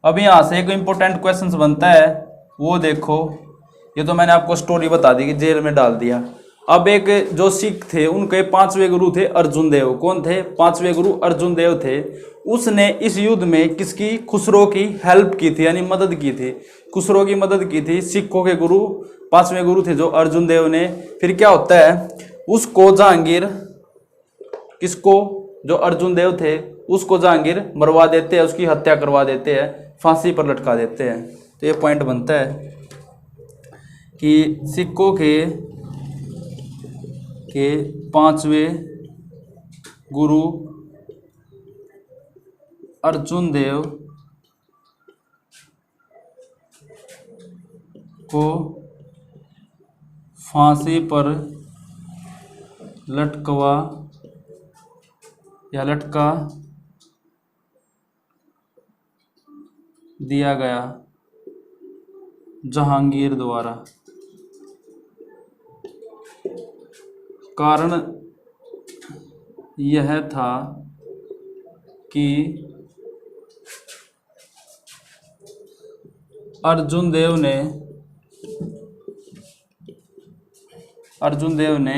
अब यहाँ से एक इम्पोर्टेंट क्वेश्चन बनता है, वो देखो। ये तो मैंने आपको स्टोरी बता दी कि जेल में डाल दिया। अब एक जो सिख थे, उनके 5वें गुरु थे अर्जुन देव। कौन थे? 5वें गुरु अर्जुन देव थे। उसने इस युद्ध में किसकी? खुसरो की हेल्प की थी, यानी मदद की थी। खुसरो की मदद की थी। सिखों के गुरु 5वें गुरु थे जो अर्जुन देव ने। फिर क्या होता है, उसको जहांगीर, किसको? जो अर्जुन देव थे उसको जहांगीर मरवा देते हैं, उसकी हत्या करवा देते हैं, फांसी पर लटका देते हैं। तो ये पॉइंट बनता है कि सिखों के 5वें गुरु अर्जुन देव को फांसी पर लटका दिया गया जहांगीर द्वारा। कारण यह था कि अर्जुन देव ने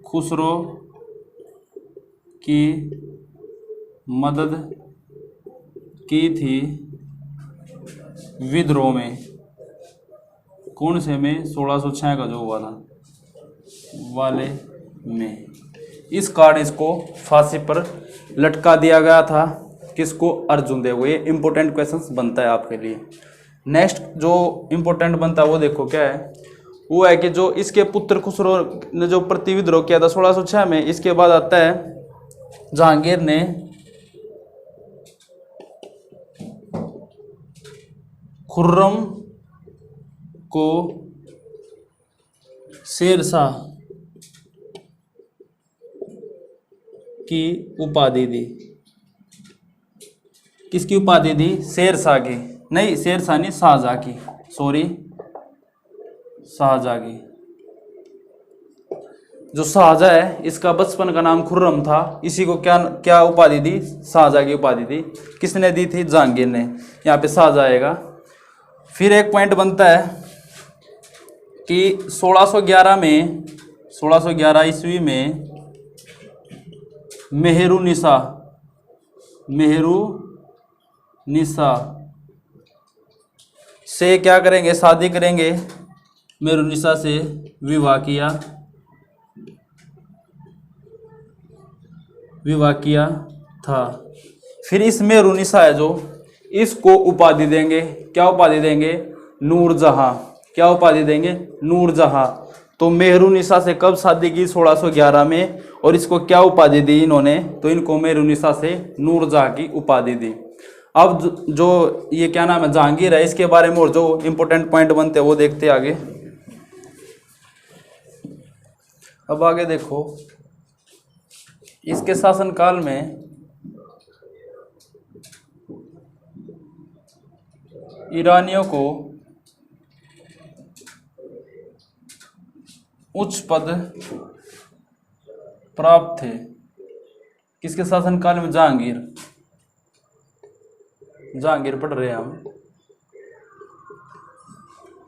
खुसरो की मदद की थी विद्रोह में। कौन से में? 1606 का जो हुआ था वाले में। इस कारण इसको फांसी पर लटका दिया गया था। किसको? अर्जुन देव को। ये इंपॉर्टेंट क्वेश्चन बनता है आपके लिए। नेक्स्ट जो इंपॉर्टेंट बनता है वो देखो क्या है। वो है कि जो इसके पुत्र खुसरो ने जो प्रति विद्रोह किया था 1606 में, इसके बाद आता है जहांगीर ने खुर्रम को शेरशाह की उपाधि दी। किसकी उपाधि दी? शेरशाह की। नहीं, शेरशाह नहीं, शाहजहां की। सॉरी, शाहजहां की। जो शाहजहां है, इसका बचपन का नाम खुर्रम था। इसी को क्या उपाधि दी? शाहजहां की उपाधि दी। किसने दी थी? जहांगीर ने। यहाँ पे शाहजहां आएगा। फिर एक पॉइंट बनता है कि 1611 ईस्वी में मेहरुनिसा से क्या करेंगे? शादी करेंगे। मेहरुनिसा से विवाह किया था। फिर इस मेहरुनिसा है जो, इसको उपाधि देंगे। क्या उपाधि देंगे? नूरजहां। क्या उपाधि देंगे? नूरजहां। तो मेहरुनिसा से कब शादी की? 1611 में। और इसको क्या उपाधि दी इन्होंने? तो इनको मेहरुनिसा से नूरजहां की उपाधि दी। अब जो ये क्या नाम है, जहांगीर है, इसके बारे में और जो इंपॉर्टेंट पॉइंट बनते हैं वो देखते हैं आगे। अब आगे देखो, इसके शासनकाल में ईरानियों को उच्च पद प्राप्त थे। किसके शासनकाल में? जहांगीर पढ़ रहे हैं हम।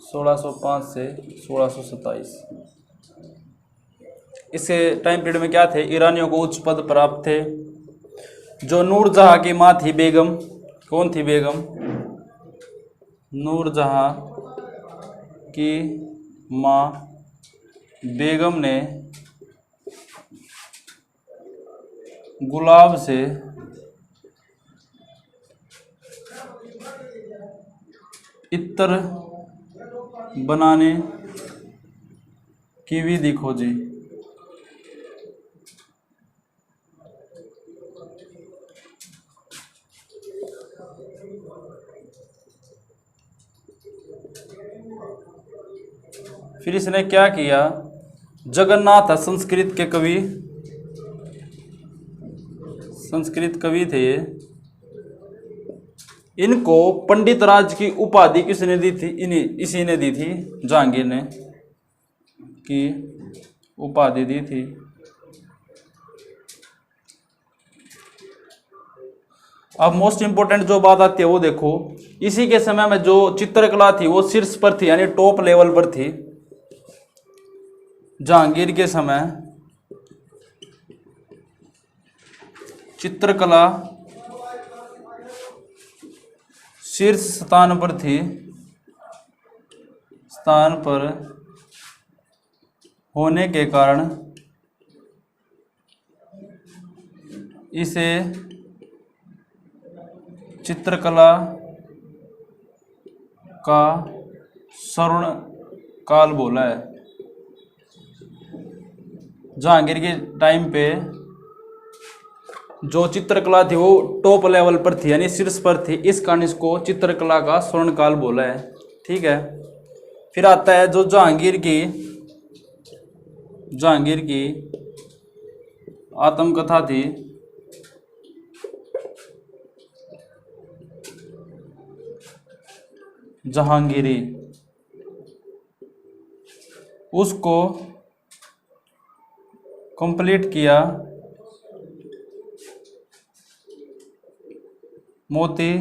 1605 से 1627। इस टाइम पीरियड में क्या थे? ईरानियों को उच्च पद प्राप्त थे। जो नूरजहां की माँ थी बेगम। कौन थी बेगम? नूरजहां की माँ बेगम ने गुलाब से इत्र बनाने की विधि खोजी। फिर इसने क्या किया? जगन्नाथ संस्कृत कवि थे ये। इनको पंडित राज की उपाधि किसने दी थी? इसी ने दी थी, जहांगीर ने की उपाधि दी थी। अब मोस्ट इंपोर्टेंट जो बात आती है वो देखो, इसी के समय में जो चित्रकला थी वो शीर्ष पर थी, यानी टॉप लेवल पर थी। जहांगीर के समय चित्रकला शीर्ष स्थान पर थी, स्थान पर होने के कारण इसे चित्रकला का स्वर्ण काल बोला है। जहांगीर के टाइम पे जो चित्रकला थी वो टॉप लेवल पर थी, यानी शीर्ष पर थी, इस कारण इसको चित्रकला का स्वर्ण काल बोला है। ठीक है, फिर आता है जो जहांगीर की आत्मकथा थी, जहांगीरी, उसको कंप्लीट किया मोती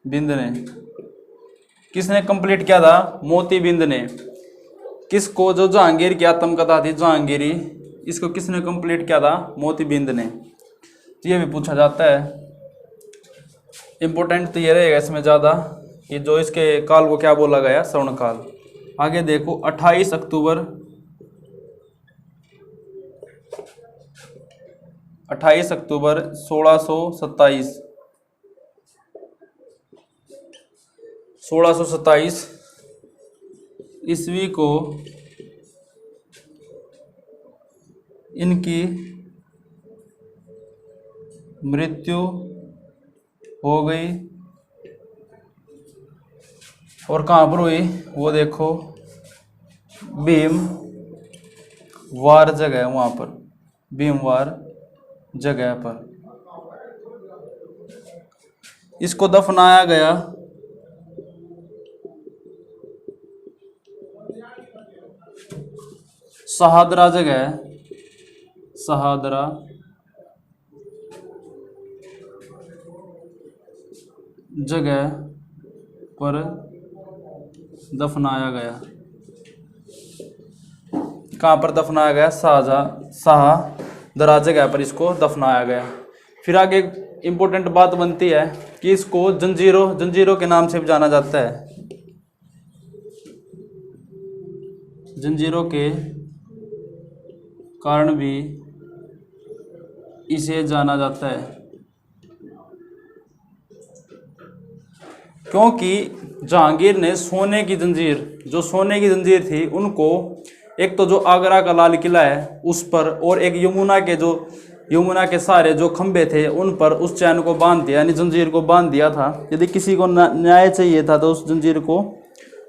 बिंद ने। किसने कंप्लीट किया था? मोती बिंद ने। किसको? जो जहांगीर की आत्मकथा थी जहांगीरी, इसको किसने कंप्लीट किया था? मोती बिंद ने। ये भी पूछा जाता है। इंपॉर्टेंट तो ये रहेगा इसमें ज़्यादा कि जो इसके काल को क्या बोला गया? स्वर्ण काल। आगे देखो 28 अक्टूबर 1627 ईस्वी को इनकी मृत्यु हो गई। और कहाँ पर हुई? वो देखो भीमवार जगह, वहाँ पर भीमवार जगह पर इसको दफनाया गया। सहादरा जगह, सहादरा जगह पर दफनाया गया। कहाँ पर दफनाया गया? शाहदरा जगह पर इसको दफनाया गया। फिर आगे इम्पोर्टेंट बात बनती है कि इसको जंजीरों के नाम से भी जाना जाता है। जंजीरों के कारण भी इसे जाना जाता है, क्योंकि जहांगीर ने सोने की जंजीर थी उनको, एक तो जो आगरा का लाल किला है उस पर, और एक यमुना के सारे जो खंभे थे उन पर उस चैन को बांध दिया, यानी जंजीर को बांध दिया था। यदि किसी को न्याय चाहिए था तो उस जंजीर को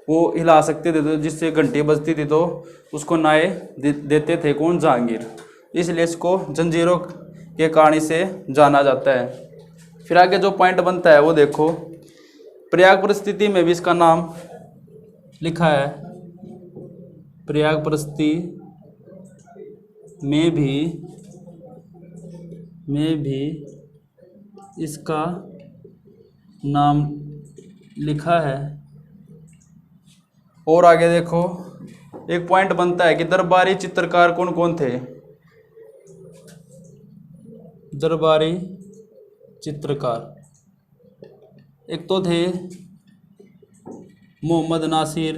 वो हिला सकते थे, तो जिससे घंटी बजती थी तो उसको न्याय देते थे। कौन? जहांगीर। इसलिए इसको जंजीरों के कारण से जाना जाता है। फिर आगे जो पॉइंट बनता है वो देखो, प्रयाग परिस्थिति में भी इसका नाम लिखा है। प्रयाग परिस्थिति में भी इसका नाम लिखा है। और आगे देखो एक पॉइंट बनता है कि दरबारी चित्रकार कौन कौन थे? दरबारी चित्रकार एक तो थे मोहम्मद नासिर,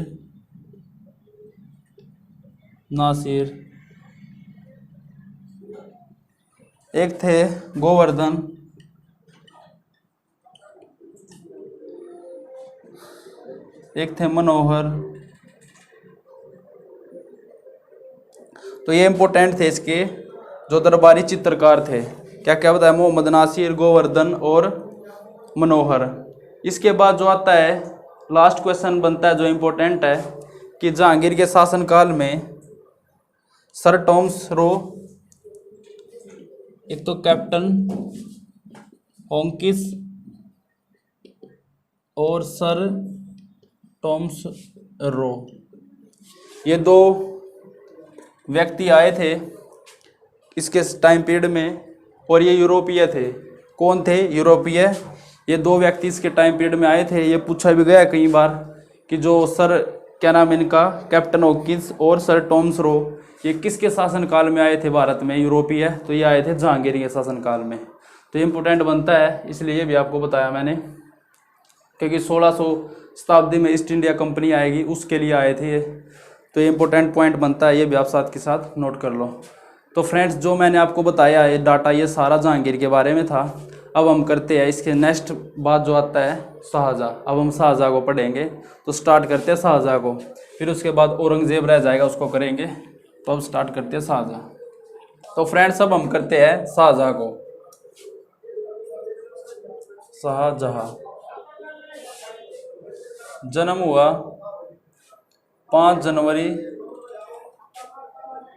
एक थे गोवर्धन, एक थे मनोहर। तो ये इंपॉर्टेंट थे इसके जो दरबारी चित्रकार थे। क्या क्या बताया? मोहम्मद नासिर, गोवर्धन और मनोहर। इसके बाद जो आता है लास्ट क्वेश्चन बनता है जो इम्पोर्टेंट है कि जहांगीर के शासनकाल में सर टॉमस रो, एक तो कैप्टन हॉकिंस और सर टॉमस रो, ये दो व्यक्ति आए थे इसके टाइम पीरियड में और ये यूरोपीय थे। कौन थे? यूरोपीय। ये दो व्यक्ति इसके टाइम पीरियड में आए थे। ये पूछा भी गया कई बार कि जो सर क्या नाम इनका, कैप्टन हॉकिंस और सर टॉमस रो, ये किसके शासनकाल में आए थे भारत में? यूरोपीय। तो ये आए थे जहांगीर के शासनकाल में। तो ये इंपॉर्टेंट बनता है, इसलिए ये भी आपको बताया मैंने, क्योंकि 1600 शताब्दी में ईस्ट इंडिया कंपनी आएगी, उसके लिए आए थे ये। तो ये इंपॉर्टेंट पॉइंट बनता है, ये भी आप साथ के साथ नोट कर लो। तो फ्रेंड्स, जो मैंने आपको बताया ये डाटा, ये सारा जहांगीर के बारे में था। अब हम करते हैं इसके नेक्स्ट बात जो आता है शाहजहाँ। अब हम शाहजहाँ को पढ़ेंगे। तो स्टार्ट करते हैं शाहजहाँ को, फिर उसके बाद औरंगजेब रह जाएगा, उसको करेंगे। तो अब स्टार्ट करते हैं शाहजहाँ। तो फ्रेंड्स, अब हम करते हैं शाहजहाँ को। शाहजहाँ जन्म हुआ 5 जनवरी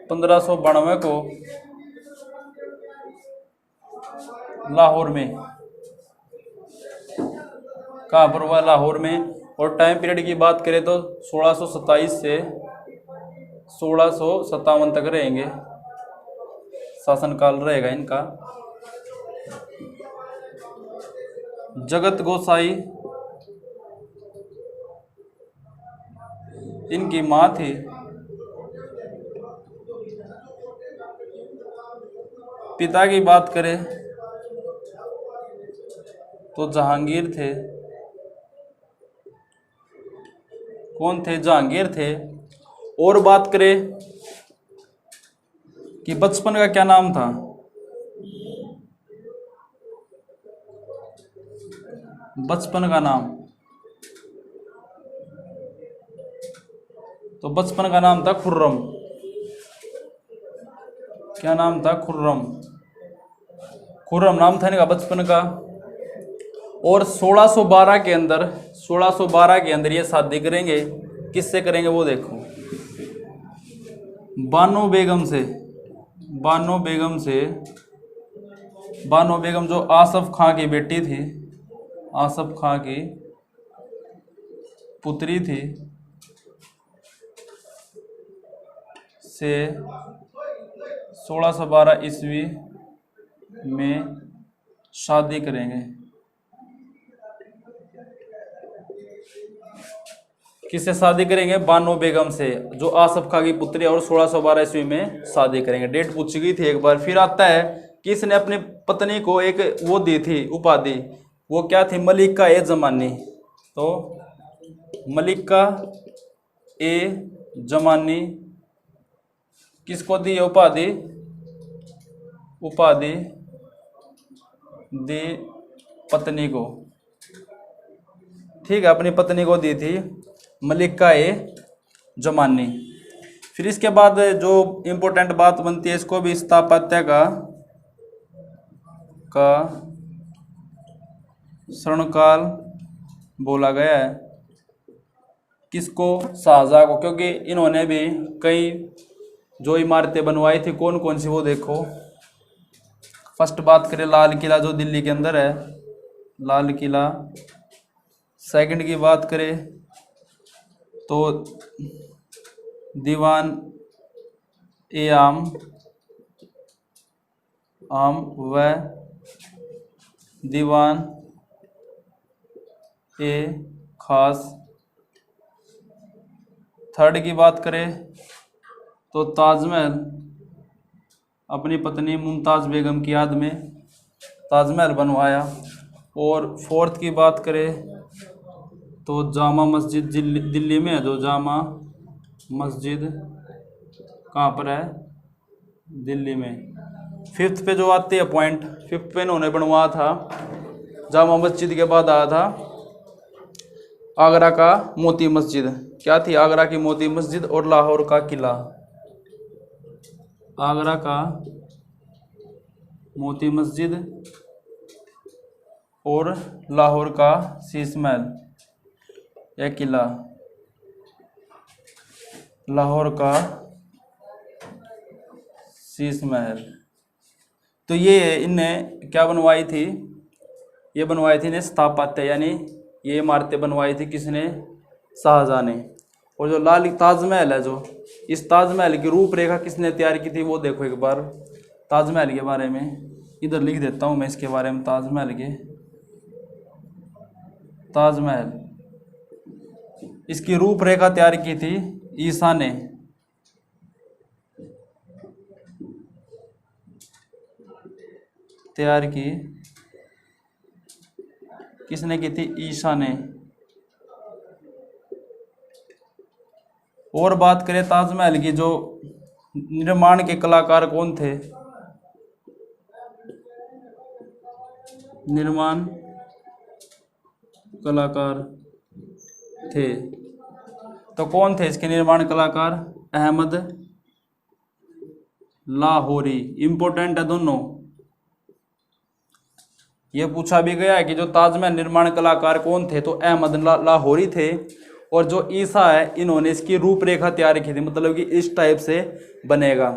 1592 को लाहौर में। कहाँ पर हुआ? लाहौर में। और टाइम पीरियड की बात करें तो 1627 से 1657 तक रहेंगे, शासनकाल रहेगा इनका। जगत गोसाई इनकी माँ थी। पिता की बात करें तो जहांगीर थे। कौन थे? जहांगीर थे। और बात करें कि बचपन का क्या नाम था? बचपन का नाम, तो बचपन का नाम था खुर्रम। क्या नाम था? खुर्रम। खुर्रम नाम था इनका बचपन का। और 1612 के अंदर, 1612 के अंदर ये शादी करेंगे। किससे करेंगे वो देखो, बानो बेगम से। बानो बेगम से। बानो बेगम जो आसफ खां की बेटी थी, आसफ खां की पुत्री थी, से 1612 ईस्वी में शादी करेंगे। किससे शादी करेंगे? बानो बेगम से, जो आसफ खां की पुत्री, और 1612 ईस्वी में शादी करेंगे। डेट पूछी गई थी एक बार। फिर आता है कि इसने अपनी पत्नी को एक वो दी थी उपाधि, वो क्या थी? मलिका ए जमानी। तो मलिका ए जमानी किसको दी उपाधि? उपाधि दी पत्नी को। ठीक है, अपनी पत्नी को दी थी मलिका ए जमानी। फिर इसके बाद जो इम्पोर्टेंट बात बनती है, इसको भी स्थापत्य का स्वर्णकाल बोला गया है। किसको? शाहजहाँ को, क्योंकि इन्होंने भी कई जो इमारतें बनवाई थी। कौन कौन सी वो देखो। फर्स्ट बात करें लाल किला जो दिल्ली के अंदर है, लाल किला। सेकंड की बात करें तो दीवान ए आम व दीवान ए खास। थर्ड की बात करें तो ताजमहल, अपनी पत्नी मुमताज़ बेगम की याद में ताजमहल बनवाया। और फोर्थ की बात करें तो जामा मस्जिद दिल्ली में है, जो जामा मस्जिद कहाँ पर है? दिल्ली में। फिफ्थ पे जो आते हैं पॉइंट, फिफ्थ पे इन्होंने बनवाया था, जामा मस्जिद के बाद आया था आगरा का मोती मस्जिद। क्या थी? आगरा की मोती मस्जिद और लाहौर का किला। आगरा का मोती मस्जिद और लाहौर का शीश महल या किला। लाहौर का शीश महल। तो ये इनने क्या बनवाई थी? ये बनवाई थी इन्हें स्थापत्य, यानी ये इमारतें बनवाई थी किसने? शाहजहाँ ने। और जो लाल ताजमहल है, जो इस ताजमहल की रूपरेखा किसने तैयार की थी वो देखो एक बार ताजमहल के बारे में। इधर लिख देता हूँ मैं इसके बारे में, ताजमहल के, ताजमहल, इसकी रूपरेखा तैयार की थी ईसा ने। तैयार की किसने की थी? ईसा ने। और बात करें ताजमहल की, जो निर्माण के कलाकार कौन थे? निर्माण कलाकार थे, तो कौन थे इसके निर्माण कलाकार? अहमद लाहौरी। इंपॉर्टेंट है दोनों। ये पूछा भी गया है कि जो ताजमहल निर्माण कलाकार कौन थे, तो अहमद लाहौरी थे। और जो ईसा है, इन्होंने इसकी रूपरेखा तैयार की थी, मतलब कि इस टाइप से बनेगा।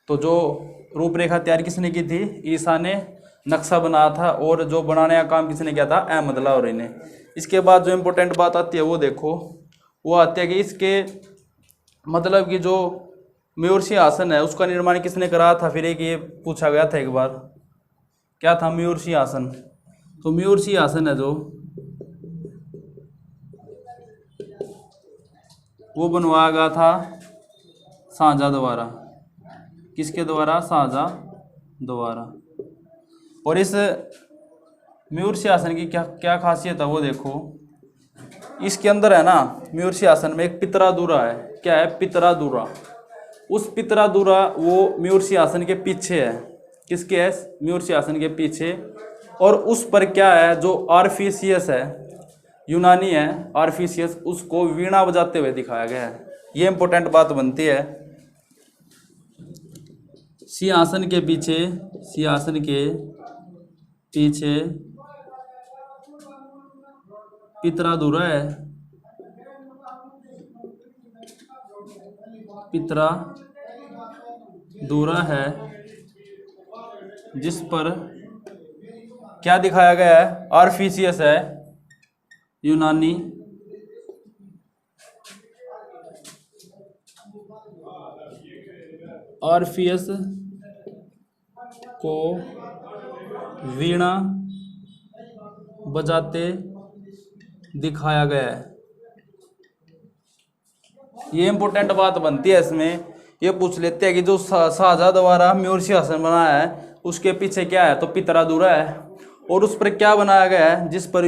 तो जो रूपरेखा तैयार किसने की थी? ईसा ने नक्शा बनाया था। और जो बनाने का काम किसने किया था? अहमद लाहौरी ने। इसके बाद जो इम्पोर्टेंट बात आती है वो देखो, वो आती है कि इसके मतलब कि जो मयूर सिंहासन है उसका निर्माण किसने कराया था? फिर एक ये पूछा गया था एक बार, क्या था? मयूर सिंहासन। तो मयूर सिंहासन है जो, वो बनवाया गया था शाहजहां द्वारा। किसके द्वारा? शाहजहां द्वारा। और इस मयूर सिंहासन की क्या क्या खासियत है वो देखो। इसके अंदर है ना, मयूर सिंहासन में एक पितरादुरा है। क्या है? पितरादुरा। उस पितरादुरा वो मयूर सिंहासन के पीछे है। किसके है? मयूर सिंहासन के पीछे। और उस पर क्या है? जो आर्फिसियस है, यूनानी है आर्फिसियस, उसको वीणा बजाते हुए दिखाया गया है। ये इंपॉर्टेंट बात बनती है। सिंहासन के पीछे, सिंहासन के पीछे पितरादुरा है। पितरादुरा है जिस पर क्या दिखाया गया है? आर्फिसियस है, यूनानी, आर्फियस को वीणा बजाते दिखाया गया है। ये इंपॉर्टेंट बात बनती है इसमें। ये पूछ लेते हैं कि जो शाहजहां द्वारा मयूर सिंहासन बनाया है उसके पीछे क्या है? तो पितरादुरा है। और उस पर क्या बनाया गया है? जिस पर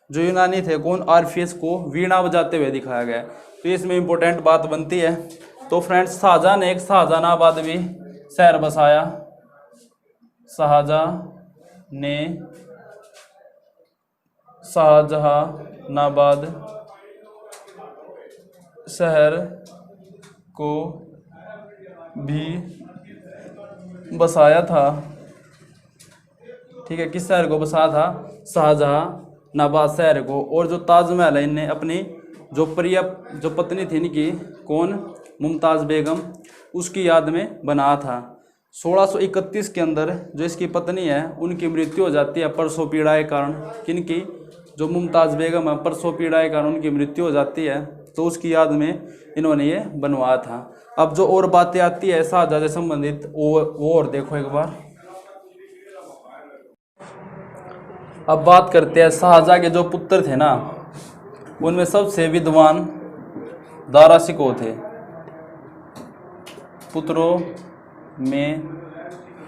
जो यूनानी थे, कौन? आर्फियस को वीणा बजाते हुए दिखाया गया है। तो इसमें इंपॉर्टेंट बात बनती है। तो फ्रेंड्स, शाहजहां ने एक शाहजहानाबाद भी शहर बसाया। शाहजहां ने शाहजहानाबाद शहर को भी बसाया था। ठीक है, किस शहर को बसाया था? शाहजहानाबाद शहर को। और जो ताजमहल है, इनने अपनी जो पत्नी थी इनकी, कौन? मुमताज़ बेगम, उसकी याद में बनाया था। 1631 के अंदर जो इसकी पत्नी है उनकी मृत्यु हो जाती है प्रसव पीड़ा के कारण। किनकी? जो मुमताज़ बेगम है, प्रसव पीड़ा के कारण उनकी मृत्यु हो जाती है। तो उसकी याद में इन्होंने ये बनवाया था। अब जो और बातें आती है शाहजहां से संबंधित, वो और देखो एक बार। अब बात करते हैं शाहजहां के जो पुत्र थे ना, उनमें सबसे विद्वान दारा शिकोह थे। पुत्रों में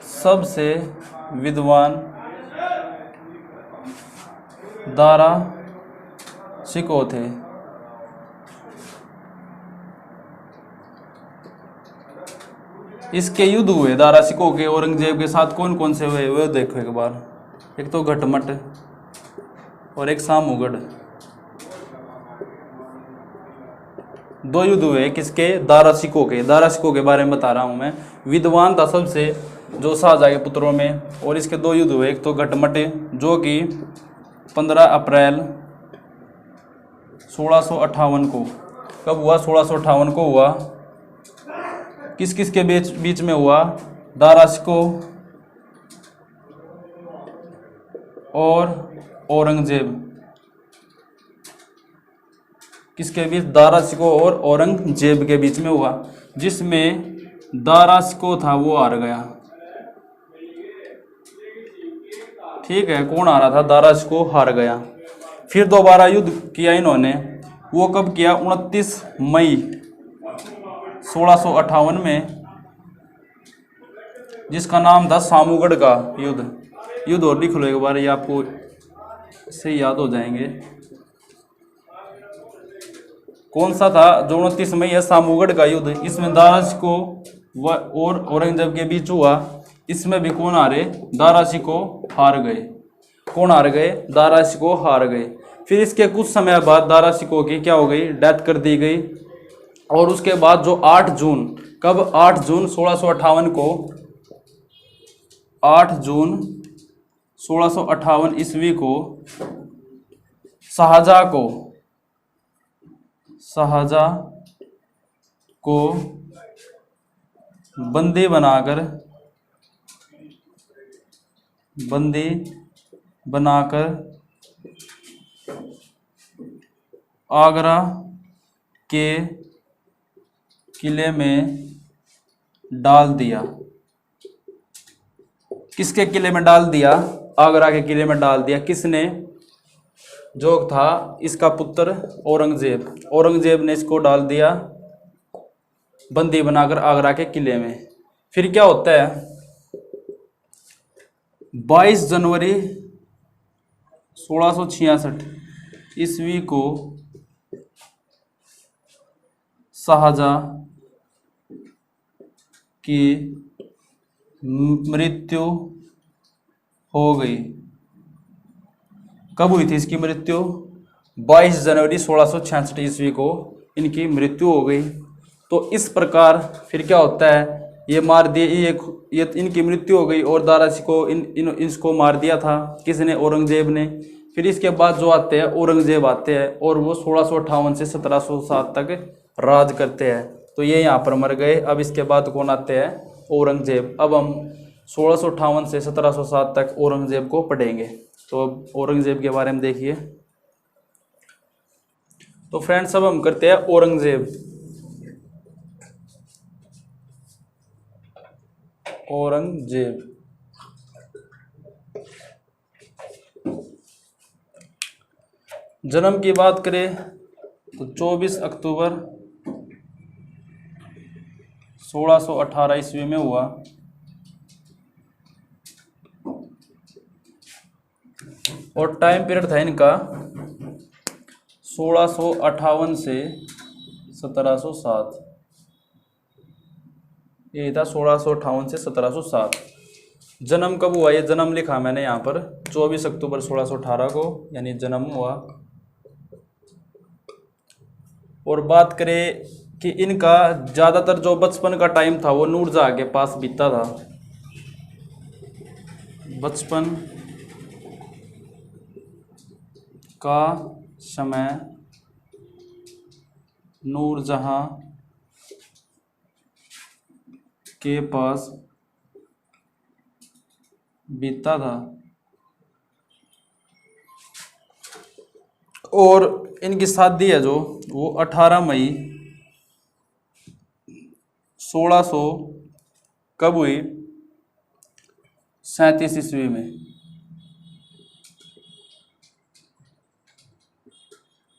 सबसे विद्वान दारा शिकोह थे। इसके युद्ध हुए दारा शिकोह के औरंगजेब के साथ। कौन कौन से हुए वो देखो एक बार। एक तो घटमट और एक सामूगढ़। दो युद्ध हुए किसके? दारा शिकोह के। दारा शिकोह के बारे में बता रहा हूं मैं। विद्वान था सबसे जो शाहजहां के पुत्रों में। और इसके दो युद्ध हुए। एक तो घटमट जो कि 15 अप्रैल 1658 को, कब हुआ? 1658 को हुआ। किस किस के बीच में हुआ? दारा शिकोह और औरंगजेब। किसके बीच? दारा शिकोह और औरंगजेब के बीच में हुआ, जिसमें दारा शिकोह था वो हार गया। ठीक है, कौन आ रहा था, दारा शिकोह हार गया। फिर दोबारा युद्ध किया इन्होंने, वो कब किया, 29 मई 1658 में, जिसका नाम था सामूगढ़ का युद्ध। युद्ध और लिख लो एक बार, ये आपको से याद हो जाएंगे। कौन सा था जो 29 मई है, सामूगढ़ का युद्ध। इसमें दारा शिकोह और औरंगजेब के बीच हुआ। इसमें भी कौन हारे, दारा शिकोह हार गए। कौन हार गए, दारा शिकोह हार गए। फिर इसके कुछ समय बाद दारा शिकोह की क्या हो गई, डेथ कर दी गई। और उसके बाद जो 8 जून, कब, 8 जून 1658 को, 8 जून 1658 ईस्वी को शाहजहाँ को बंदी बनाकर आगरा के किले में डाल दिया। किसके किले में डाल दिया, आगरा के किले में डाल दिया। किसने, जो था इसका पुत्र औरंगजेब ने इसको डाल दिया बंदी बनाकर आगरा के किले में। फिर क्या होता है, 22 जनवरी 1666 ईस्वी को शाहजहाँ की मृत्यु हो गई। कब हुई थी इसकी मृत्यु, 22 जनवरी 1666 ईस्वी को इनकी मृत्यु हो गई। तो इस प्रकार फिर क्या होता है, ये मार दिए, ये इनकी मृत्यु हो गई और दारा शिकोह इसको मार दिया था। किसने, औरंगजेब ने। फिर इसके बाद जो आते हैं औरंगजेब आते हैं और वो 1658 से 1707 तक राज करते हैं। तो ये यहाँ पर मर गए। अब इसके बाद कौन आते हैं, औरंगजेब। अब हम 1658 से 1707 तक औरंगजेब को पढ़ेंगे। तो औरंगजेब के बारे में देखिए। तो फ्रेंड्स अब हम करते हैं औरंगजेब। जन्म की बात करें तो 24 अक्टूबर 1618 ईस्वी में हुआ। और टाइम पीरियड था इनका 1658 से 1707। ये था 1658 से 1707। जन्म कब हुआ, ये जन्म लिखा मैंने यहाँ पर 24 अक्टूबर 1618 को, यानी जन्म हुआ। और बात करें कि इनका ज़्यादातर जो बचपन का टाइम था वो नूरजहाँ के पास बीता था। बचपन का समय नूरजहाँ के पास बीता था। और इनकी शादी है जो वो 18 मई 1600 कब हुई, 37 ईस्वी में।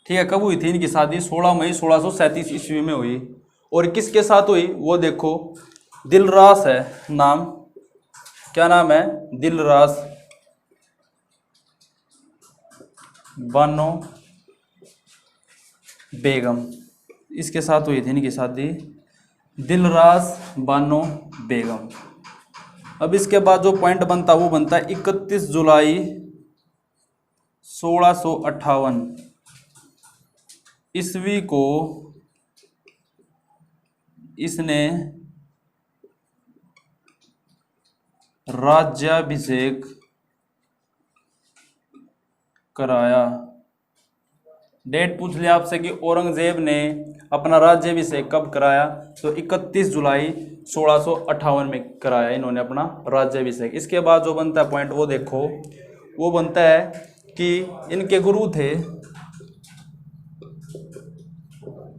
ठीक है, कब हुई थी इनकी शादी, 16 मई 1637 ईस्वी में हुई। और किसके साथ हुई वो देखो, दिलरास है नाम। क्या नाम है, दिलरास बानो बेगम। इसके साथ हुई थी इनकी शादी, दिलरास बानो बेगम। अब इसके बाद जो पॉइंट बनता वो बनता है 31 जुलाई 1658 ईस्वी को इसने राज्याभिषेक कराया। डेट पूछ लिया आपसे कि औरंगजेब ने अपना राज्याभिषेक कब कराया, तो 31 जुलाई 1658 में कराया इन्होंने अपना राज्याभिषेक। इसके बाद जो बनता है पॉइंट वो देखो, वो बनता है कि इनके गुरु थे,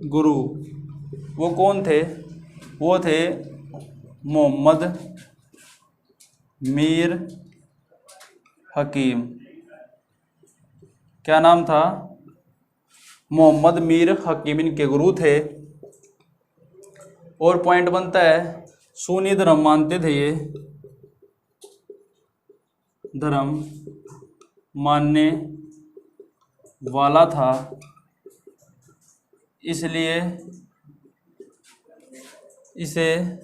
गुरु वो कौन थे, वो थे मोहम्मद मीर हकीम, क्या नाम था? मोहम्मद मीर हकीम इनके गुरु थे। और पॉइंट बनता है सुन्नी धर्म मानते थे, ये धर्म मानने वाला था, इसलिए इसे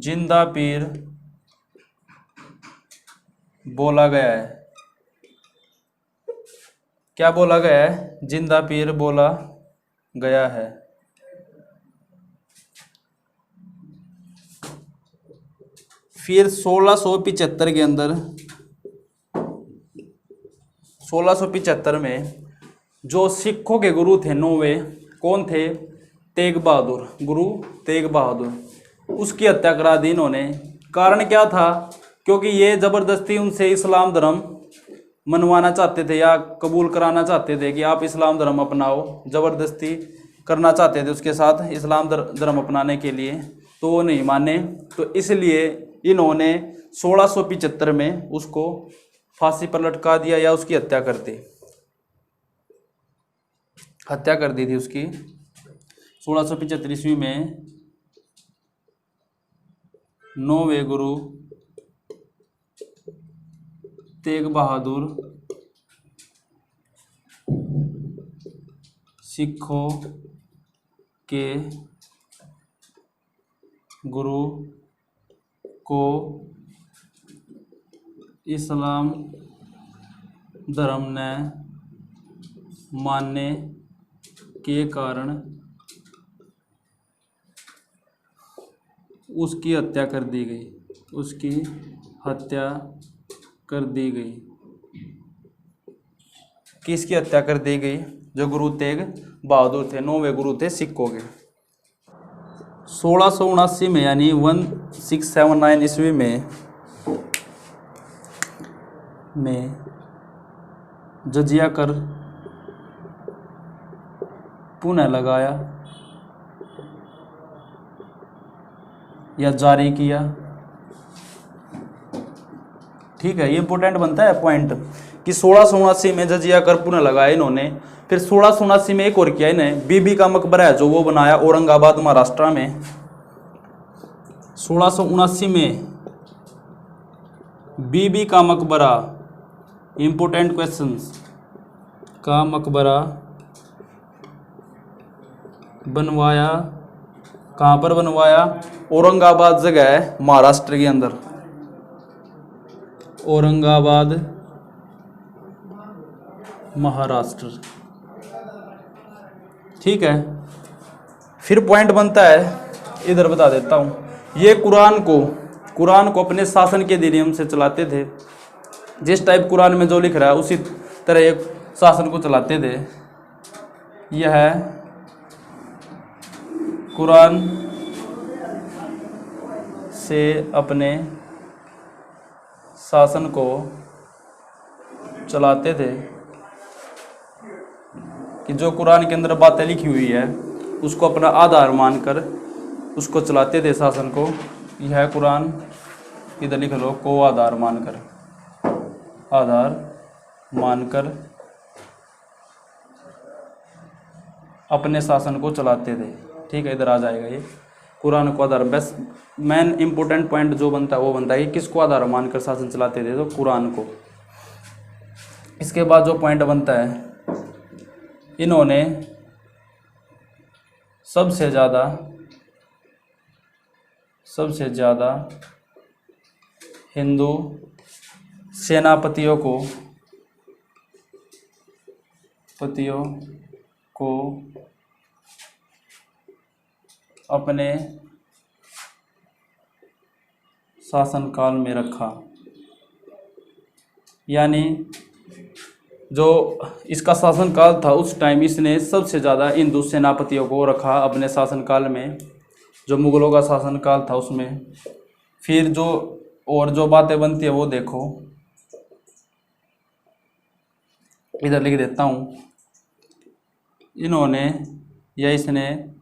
जिंदा पीर बोला गया है। क्या बोला गया है? जिंदा पीर बोला गया है। फिर 1675 के अंदर 1675 में जो सिखों के गुरु थे नौवे, कौन थे? तेग बहादुर, गुरु तेग बहादुर, उसकी हत्या करा दी इन्होंने। कारण क्या था? क्योंकि ये जबरदस्ती उनसे इस्लाम धर्म मनवाना चाहते थे या कबूल कराना चाहते थे कि आप इस्लाम धर्म अपनाओ, जबरदस्ती करना चाहते थे उसके साथ इस्लाम धर्म अपनाने के लिए, तो वो नहीं माने। तो इसलिए इन्होंने 1675 में उसको फांसी पर लटका दिया या उसकी हत्या कर दी, हत्या कर दी थी उसकी 1675 ईस्वी में। नौवें गुरु तेग बहादुर सिखों के गुरु को इस्लाम धर्म न मानने के कारण उसकी हत्या कर दी गई, उसकी हत्या कर दी गई। किसकी हत्या कर दी गई? जो गुरु तेग बहादुर थे, नौवें गुरु थे सिखों के। 1679 में यानी 1679 ईस्वी में जजिया कर पुनः लगाया या जारी किया। ठीक है, ये इंपोर्टेंट बनता है पॉइंट कि 1679 में जजिया कर पुनः लगाया इन्होंने। फिर 1679 में एक और किया इन्हें, बीबी का मकबरा है जो वो बनाया औरंगाबाद महाराष्ट्र में। 1679 में बीबी का मकबरा, इंपोर्टेंट क्वेश्चंस, का मकबरा बनवाया। कहाँ पर बनवाया? औरंगाबाद जगह है महाराष्ट्र के अंदर, औरंगाबाद महाराष्ट्र। ठीक है, फिर पॉइंट बनता है, इधर बता देता हूँ। ये कुरान को अपने शासन के नियम से चलाते थे। जिस टाइप कुरान में जो लिख रहा है उसी तरह एक शासन को चलाते थे। यह है कुरान से अपने शासन को चलाते थे कि जो कुरान के अंदर बातें लिखी हुई है उसको अपना आधार मानकर उसको चलाते थे शासन को। यह है कुरान, इधर लिख लो, को आधार मानकर, आधार मानकर अपने शासन को चलाते थे। ठीक है, इधर आ जाएगा ये कुरान को आधार। बस मेन इंपोर्टेंट पॉइंट जो बनता है वो बनता है कि किसको आधार मानकर शासन चलाते थे, तो कुरान को। इसके बाद जो पॉइंट बनता है, इन्होंने सबसे ज़्यादा हिंदू सेनापतियों को अपने शासनकाल में रखा। यानी जो इसका शासनकाल था उस टाइम इसने सबसे ज़्यादा हिंदू सेनापतियों को रखा अपने शासनकाल में, जो मुगलों का शासनकाल था उसमें। फिर जो बातें बनती है वो देखो, इधर लिख देता हूँ। इन्होंने या इसने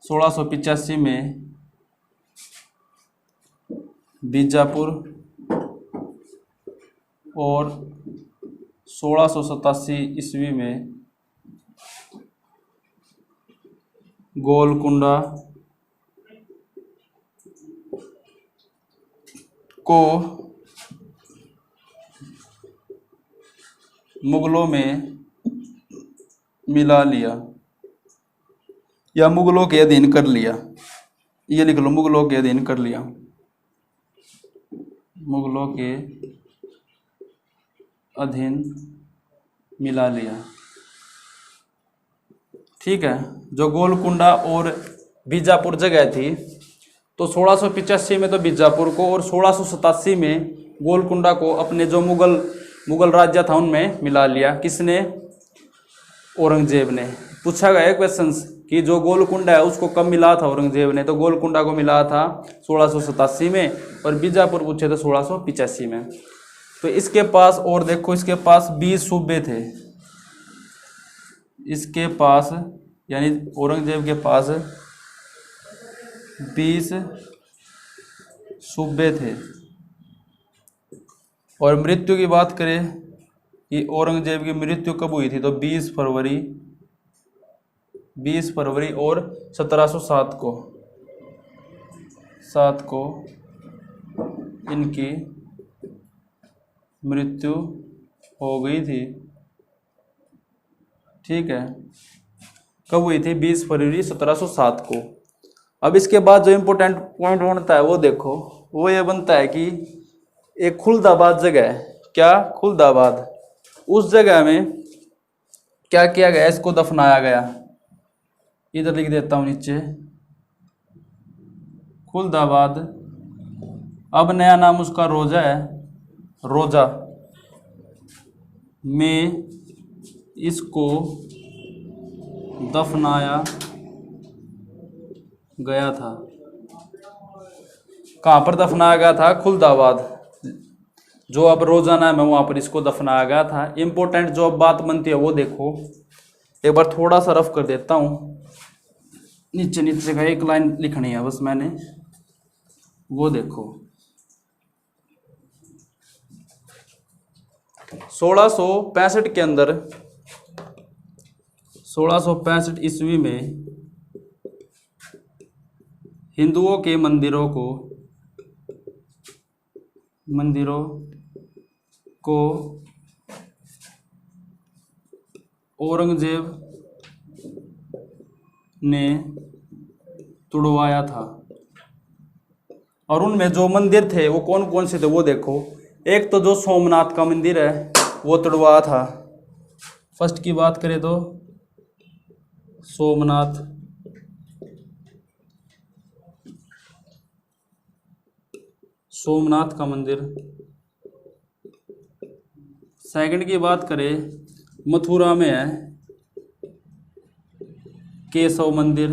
1685 में बीजापुर और 1687 ईस्वी में गोलकुंडा को मुगलों में मिला लिया या मुगलों के अधीन कर लिया। ये लिख लो, मुगलों के अधीन कर लिया, मुगलों के अधीन मिला लिया। ठीक है। जो गोलकुंडा और बीजापुर जगह थी, तो 1685 में तो बीजापुर को और 1687 में गोलकुंडा को अपने जो मुगल राज्य था उनमें मिला लिया। किसने? औरंगजेब ने। पूछा गया क्वेश्चन कि जो गोलकुंडा है उसको कब मिला था औरंगजेब ने, तो गोलकुंडा को मिला था 1687 में और बीजापुर पूछे थे 1685 में। तो इसके पास, और देखो इसके पास 20 सूबे थे। इसके पास यानी औरंगजेब के पास 20 सूबे थे। और मृत्यु की बात करें कि औरंगजेब की मृत्यु कब हुई थी, तो 20 फरवरी और 1707 को इनकी मृत्यु हो गई थी। ठीक है। कब हुई थी? 20 फरवरी 1707 को। अब इसके बाद जो इम्पोर्टेंट पॉइंट बनता है वो देखो, वो ये बनता है कि एक खुलदाबाद जगह है। क्या? खुलदाबाद। उस जगह में क्या किया गया? इसको दफनाया गया। इधर लिख देता हूं नीचे, खुलदाबाद। अब नया नाम उसका रोजा है। रोजा में इसको दफनाया गया था। कहाँ पर दफनाया गया था? खुलदाबाद। जो अब रोजा नाम है वहाँ पर इसको दफनाया गया था। इम्पोर्टेंट जो अब बात बनती है वो देखो, एक बार थोड़ा सा रफ कर देता हूँ। नीचे नीचे का एक लाइन लिखनी है बस मैंने, वो देखो। 1665 के अंदर, 1665 ईस्वी में हिंदुओं के मंदिरों को औरंगजेब ने तुड़वाया था। और उनमें जो मंदिर थे वो कौन कौन से थे वो देखो। एक तो जो सोमनाथ का मंदिर है वो तुड़वाया था। फर्स्ट की बात करें तो सोमनाथ का मंदिर। सेकंड की बात करें, मथुरा में है केशव मंदिर।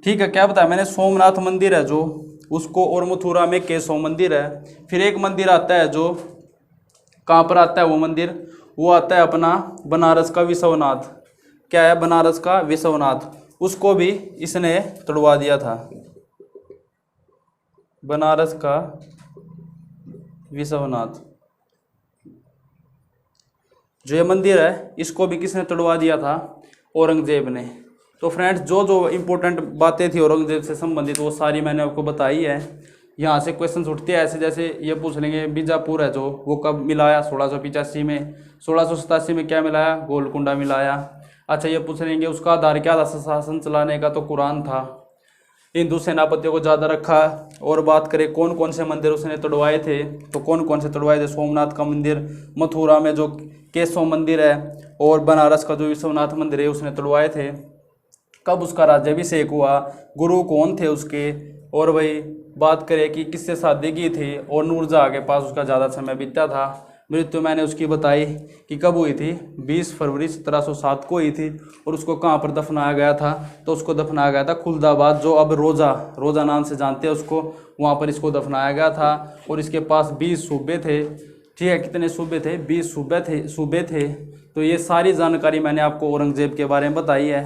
ठीक है। क्या बताया मैंने? सोमनाथ मंदिर है जो उसको, और मथुरा में केशव मंदिर है। फिर एक मंदिर आता है जो कहाँ पर आता है वो मंदिर? वो आता है अपना बनारस का विश्वनाथ। क्या है? बनारस का विश्वनाथ। उसको भी इसने तोड़वा दिया था। बनारस का विश्वनाथ जो ये मंदिर है इसको भी किसने तोड़वा दिया था? औरंगजेब ने। तो फ्रेंड्स, जो जो इम्पोर्टेंट बातें थी औरंगजेब से संबंधित वो सारी मैंने आपको बताई है। यहाँ से क्वेश्चन उठते हैं ऐसे, जैसे ये पूछ लेंगे बीजापुर है जो वो कब मिलाया? 1685 में। 1687 में क्या मिलाया? गोलकुंडा मिलाया। अच्छा, ये पूछ लेंगे उसका आधार क्या था शासन चलाने का? तो कुरान था। हिंदू सेनापतियों को ज़्यादा रखा। और बात करें कौन कौन से मंदिर उसने तोड़वाए थे, तो कौन कौन से तोड़वाए थे? सोमनाथ का मंदिर, मथुरा में जो केशव मंदिर है, और बनारस का जो विश्वनाथ मंदिर है उसने तोड़वाए थे। कब उसका राज्याभिषेक हुआ? गुरु कौन थे उसके? और वही बात करें कि किससे शादी की थी, और नूरजहाँ के पास उसका ज़्यादा समय बीता था। मृत्यु मैंने उसकी बताई कि कब हुई थी? 20 फरवरी 1707 को हुई थी। और उसको कहाँ पर दफनाया गया था? तो उसको दफनाया गया था खुलदाबाद, जो अब रोजा नाम से जानते हैं उसको, वहाँ पर इसको दफनाया गया था। और इसके पास 20 सूबे थे। ठीक है। कितने सूबे थे? 20 सूबे थे। तो ये सारी जानकारी मैंने आपको औरंगजेब के बारे में बताई है।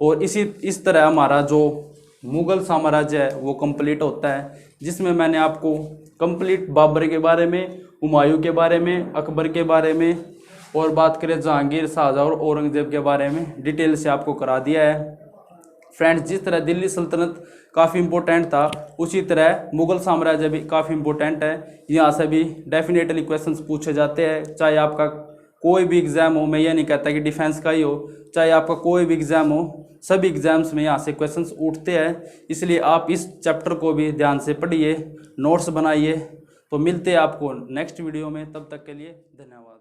और इस तरह हमारा जो मुग़ल साम्राज्य है वो कंप्लीट होता है, जिसमें मैंने आपको कंप्लीट बाबर के बारे में, हुमायूं के बारे में, अकबर के बारे में और बात करें जहांगीर, शाहजहां और औरंगजेब के बारे में डिटेल से आपको करा दिया है। फ्रेंड्स, जिस तरह दिल्ली सल्तनत काफ़ी इंपॉर्टेंट था, उसी तरह मुग़ल साम्राज्य भी काफ़ी इंपॉर्टेंट है। यहाँ से भी डेफिनेटली क्वेश्चंस पूछे जाते हैं, चाहे आपका कोई भी एग्ज़ाम हो। मैं ये नहीं कहता कि डिफेंस का ही हो, चाहे आपका कोई भी एग्ज़ाम हो, सभी एग्ज़ाम्स में यहाँ से क्वेश्चंस उठते हैं। इसलिए आप इस चैप्टर को भी ध्यान से पढ़िए, नोट्स बनाइए। तो मिलते हैं आपको नेक्स्ट वीडियो में, तब तक के लिए धन्यवाद।